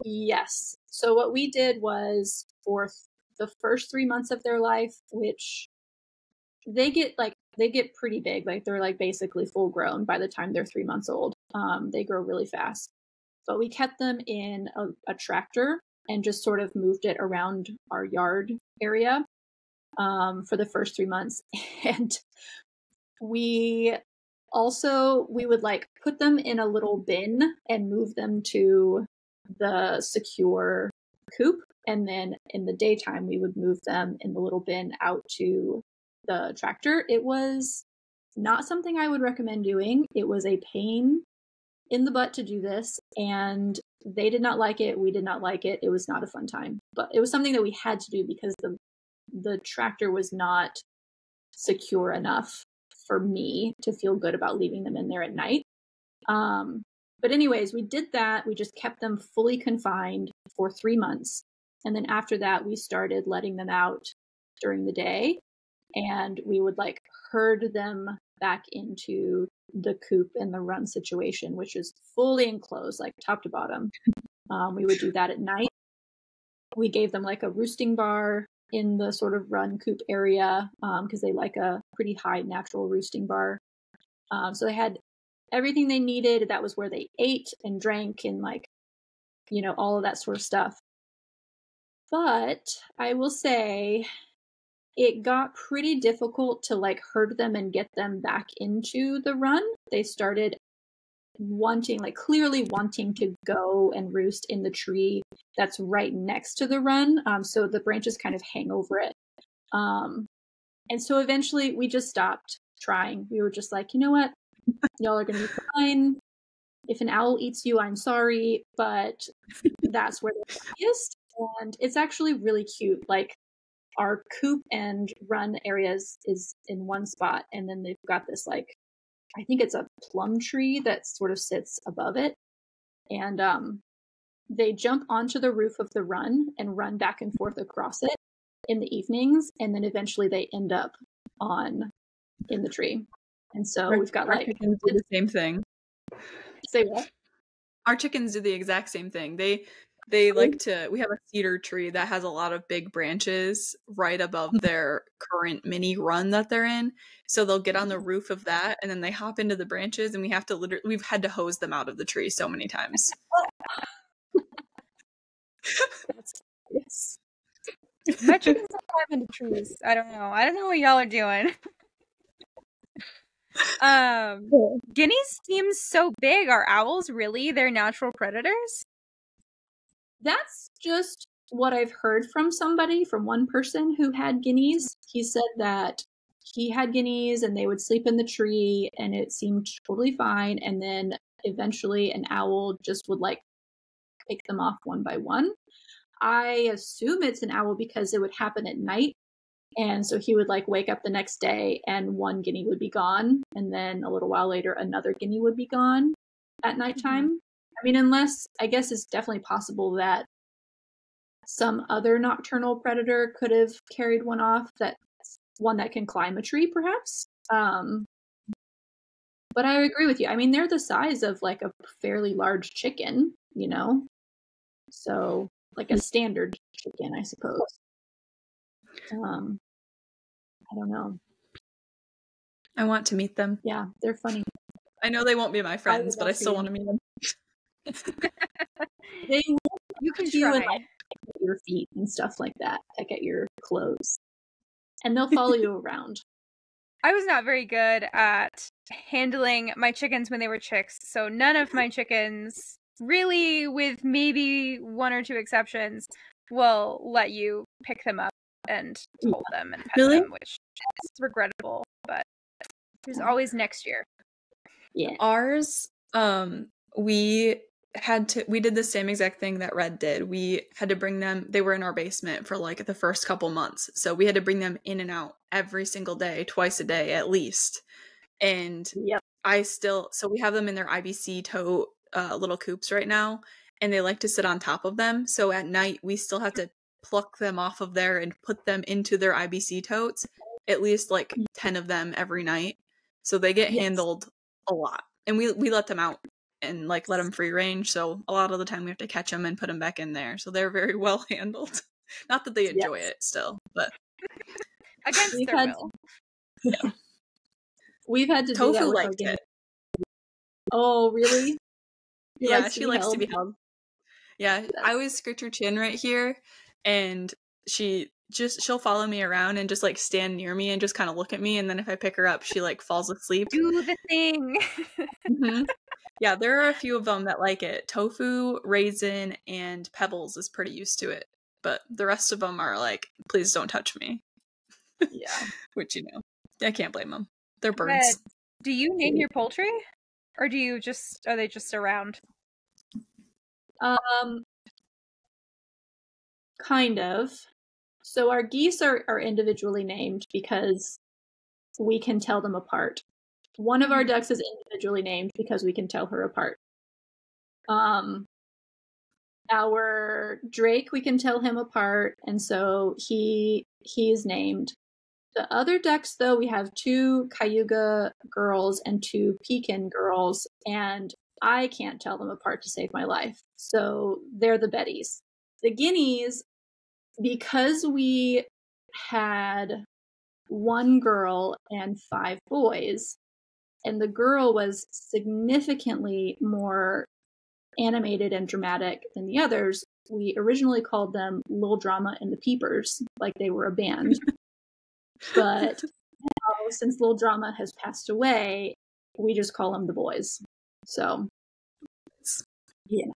Speaker 1: Yes. So what we did was for the first 3 months of their life, which they get pretty big. Like they're like basically full grown by the time they're 3 months old. They grow really fast. But we kept them in a tractor and just sort of moved it around our yard area for the first 3 months. And we would like put them in a little bin and move them to the secure coop. And then in the daytime, we would move them in the little bin out to the tractor. It was not something I would recommend doing. It was a pain in the butt to do this, and they did not like it. We did not like it. It was not a fun time, but it was something that we had to do because the tractor was not secure enough for me to feel good about leaving them in there at night. But anyways, we did that. We just kept them fully confined for 3 months. And then after that, we started letting them out during the day, and we would like herd them back into the coop and the run situation, which is fully enclosed, like top to bottom. We would do that at night. We gave them like a roosting bar in the sort of run coop area because they like a pretty high natural roosting bar. So they had everything they needed. That was where they ate and drank and like, all of that sort of stuff. But I will say it got pretty difficult to like herd them and get them back into the run. They started clearly wanting to go and roost in the tree that's right next to the run. So the branches kind of hang over it. And so eventually we just stopped trying. We were just like, you know what? Y'all are going to be fine. If an owl eats you, I'm sorry, but that's where they're happiest. And it's actually really cute. Like our coop and run areas is in one spot. And then they've got this like, I think it's a plum tree that sort of sits above it. And they jump onto the roof of the run and run back and forth across it in the evenings. And then eventually they end up in the tree. And so we've got like
Speaker 3: chickens do the same thing.
Speaker 1: Say what?
Speaker 3: Our chickens do the exact same thing. They like to, we have a cedar tree that has a lot of big branches right above their current mini run that they're in. So they'll get on the roof of that and then they hop into the branches and we've had to hose them out of the tree so many times.
Speaker 1: Yes.
Speaker 2: My chickens don't climb into trees. I don't know what y'all are doing. Guineas seems so big. Are owls really their natural predators?
Speaker 1: That's just what I've heard from one person who had guineas. He said that he had guineas and they would sleep in the tree and it seemed totally fine. And then eventually an owl just would like pick them off one by one. I assume it's an owl because it would happen at night. And so he would like wake up the next day and one guinea would be gone. And then a little while later, another guinea would be gone at nighttime. Mm-hmm. I mean, unless I guess it's definitely possible that some other nocturnal predator could have carried one off that one that can climb a tree, perhaps. But I agree with you. I mean, they're the size of like a fairly large chicken, so like a standard chicken, I suppose. I don't know.
Speaker 3: I want to meet them.
Speaker 1: Yeah, they're funny.
Speaker 3: I know they won't be my friends, but I still want to meet them.
Speaker 2: You can
Speaker 1: You
Speaker 2: try.
Speaker 1: and like peck at your feet and stuff like that. Peck at your clothes, and they'll follow you around.
Speaker 2: I was not very good at handling my chickens when they were chicks, so none of my chickens, really, with maybe one or two exceptions, will let you pick them up and hold them and pet them, which is regrettable, but there's always next year.
Speaker 1: Yeah.
Speaker 3: Ours, we did the same exact thing that Red did. We had to bring them, they were in our basement for like the first couple months, so we had to bring them in and out every single day, twice a day at least. And
Speaker 1: Yep.
Speaker 3: so we have them in their IBC tote little coops right now, and they like to sit on top of them, so at night we still have to pluck them off of there and put them into their IBC totes, at least like 10 of them every night, so they get handled a lot. And we let them out and like let them free range, so a lot of the time we have to catch them and put them back in there, so they're very well handled. Not that they enjoy it still, but
Speaker 2: against their will.
Speaker 3: Yeah.
Speaker 1: We've had to do that
Speaker 3: Tofu
Speaker 1: with
Speaker 3: liked it.
Speaker 1: Oh, really?
Speaker 3: She likes to be held. Yeah, I always scratch her chin right here, and she'll follow me around and just like stand near me and just kind of look at me, and then if I pick her up, she like falls asleep.
Speaker 2: Do the thing.
Speaker 3: Mm-hmm. Yeah, there are a few of them that like it. Tofu, Raisin, and Pebbles is pretty used to it, but the rest of them are like, please don't touch me.
Speaker 1: Yeah.
Speaker 3: Which, I can't blame them. They're birds.
Speaker 2: Red, do you name your poultry? Or are they just around?
Speaker 1: Kind of. So our geese are individually named because we can tell them apart. One of our ducks is individually named because we can tell her apart. Our drake, we can tell him apart, and so he is named. The other ducks, though, we have 2 Cayuga girls and 2 Pekin girls, and I can't tell them apart to save my life. So they're the Bettys. The guineas, because we had 1 girl and 5 boys, and the girl was significantly more animated and dramatic than the others, we originally called them Lil Drama and the Peepers, like they were a band. But now, since Lil Drama has passed away, we just call them the boys. So, yeah.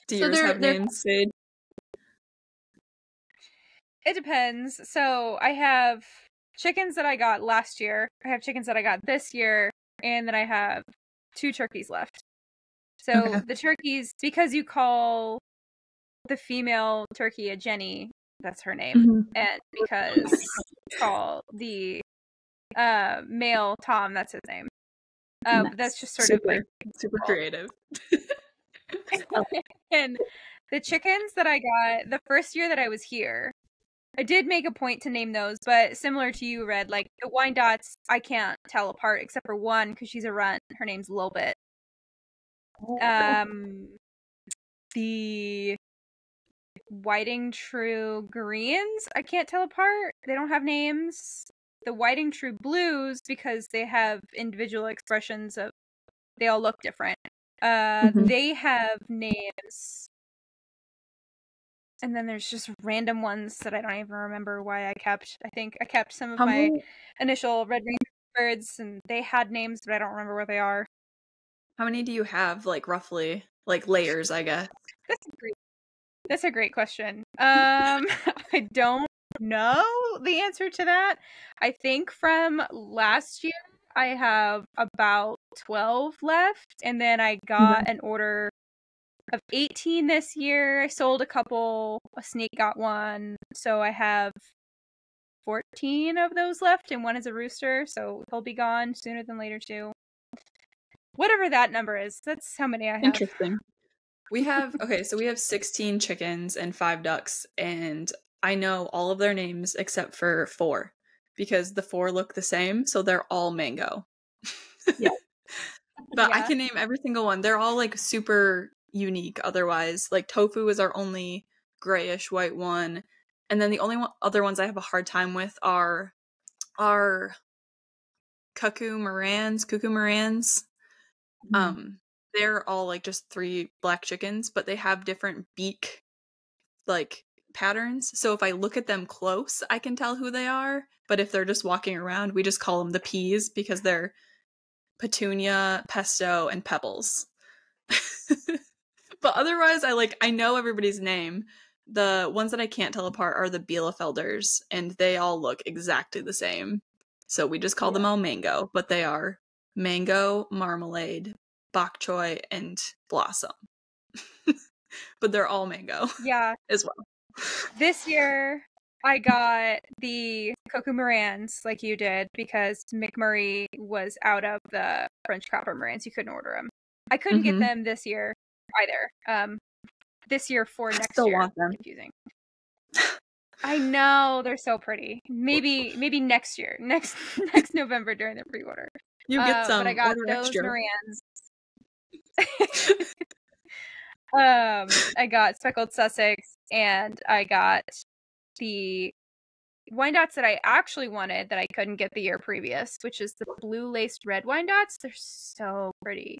Speaker 3: Do yours have names, Sage?
Speaker 2: It depends. So I have chickens that I got last year. I have chickens that I got this year, and then I have 2 turkeys left. So the turkeys, because you call the female turkey a Jenny, that's her name, and because you call the male Tom, that's his name.
Speaker 1: Nice.
Speaker 2: That's just sort of like
Speaker 3: super creative.
Speaker 2: And the chickens that I got the first year that I was here, I did make a point to name those, but similar to you, Red, like the Wyandottes, I can't tell apart except for one because she's a runt. Her name's Lilbit. The Whiting True Greens, I can't tell apart. They don't have names. The Whiting True Blues, because they have individual expressions of, they all look different. They have names. And then there's just random ones that I don't even remember why I kept. I think I kept some of my initial Red Ranger birds, and they had names, but I don't remember what they are.
Speaker 3: How many do you have, like, roughly? Like, layers, I guess.
Speaker 2: That's a great question. I don't know the answer to that. I think from last year, I have about 12 left, and then I got an order of 18 this year. I sold a couple. A snake got one. So I have 14 of those left, and one is a rooster, so he'll be gone sooner than later too. Whatever that number is, that's how many I have.
Speaker 3: Interesting. We have 16 chickens and 5 ducks, and I know all of their names except for 4 because the 4 look the same, so they're all mango.
Speaker 1: Yeah.
Speaker 3: But I
Speaker 2: Yeah.
Speaker 3: can name every single one. They're all like super unique otherwise. Like tofu is our only grayish white one. And then the only other ones I have a hard time with are cuckoo morans. They're all like just 3 black chickens, but they have different beak like patterns. So if I look at them close, I can tell who they are. But if they're just walking around, we just call them the peas because they're Petunia, Pesto, and Pebbles. But otherwise, I know everybody's name. The ones that I can't tell apart are the Bielefelders, and they all look exactly the same. So we just call them all mango, but they are mango, marmalade, bok choy, and blossom. But they're all mango.
Speaker 2: Yeah.
Speaker 3: As well.
Speaker 2: This year, I got the Coco Morans like you did because McMurray was out of the French Copper Morans. You couldn't order them. I couldn't get them this year either. This year for next
Speaker 3: still
Speaker 2: year.
Speaker 3: Want them.
Speaker 2: Confusing. I know, they're so pretty. Maybe next year, next November during the pre-order.
Speaker 3: You get some.
Speaker 2: But I got
Speaker 3: order
Speaker 2: those
Speaker 3: extra.
Speaker 2: Morans. I got Speckled Sussex, and I got the Wyandottes that I actually wanted that I couldn't get the year previous, which is the blue laced red Wyandottes. They're so pretty.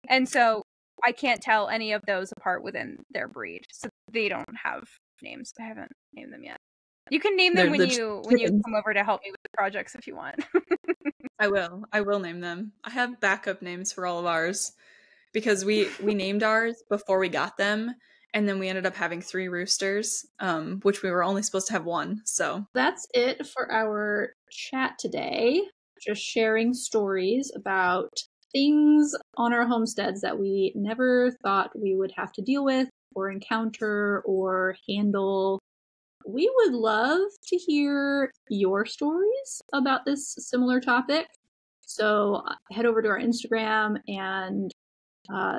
Speaker 2: And so I can't tell any of those apart within their breed. So they don't have names. I haven't named them yet. You can name them when you come over to help me with the projects if you want.
Speaker 3: I will name them. I have backup names for all of ours because we named ours before we got them, and then we ended up having 3 roosters, which we were only supposed to have 1. So
Speaker 1: that's it for our chat today. Just sharing stories about things on our homesteads that we never thought we would have to deal with or encounter or handle. We would love to hear your stories about this similar topic. So head over to our Instagram and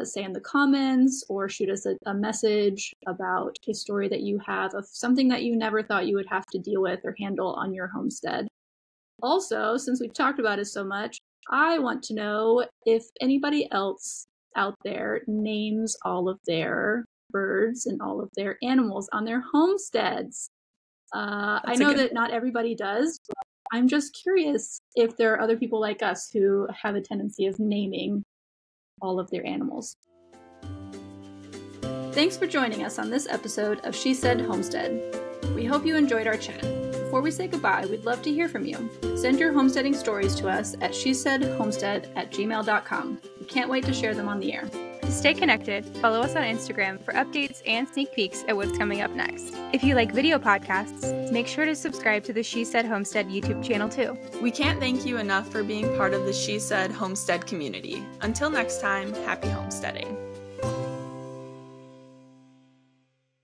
Speaker 1: say in the comments or shoot us a message about a story that you have of something that you never thought you would have to deal with or handle on your homestead. Also, since we've talked about it so much, I want to know if anybody else out there names all of their birds and all of their animals on their homesteads. I know that not everybody does, but I'm just curious if there are other people like us who have a tendency of naming all of their animals. Thanks for joining us on this episode of She Said Homestead. We hope you enjoyed our chat. Before we say goodbye, we'd love to hear from you. Send your homesteading stories to us at shesaidhomestead@gmail.com. We can't wait to share them on the air.
Speaker 2: To stay connected, follow us on Instagram for updates and sneak peeks at what's coming up next. If you like video podcasts, make sure to subscribe to the She Said Homestead YouTube channel too.
Speaker 3: We can't thank you enough for being part of the She Said Homestead community. Until next time, happy homesteading.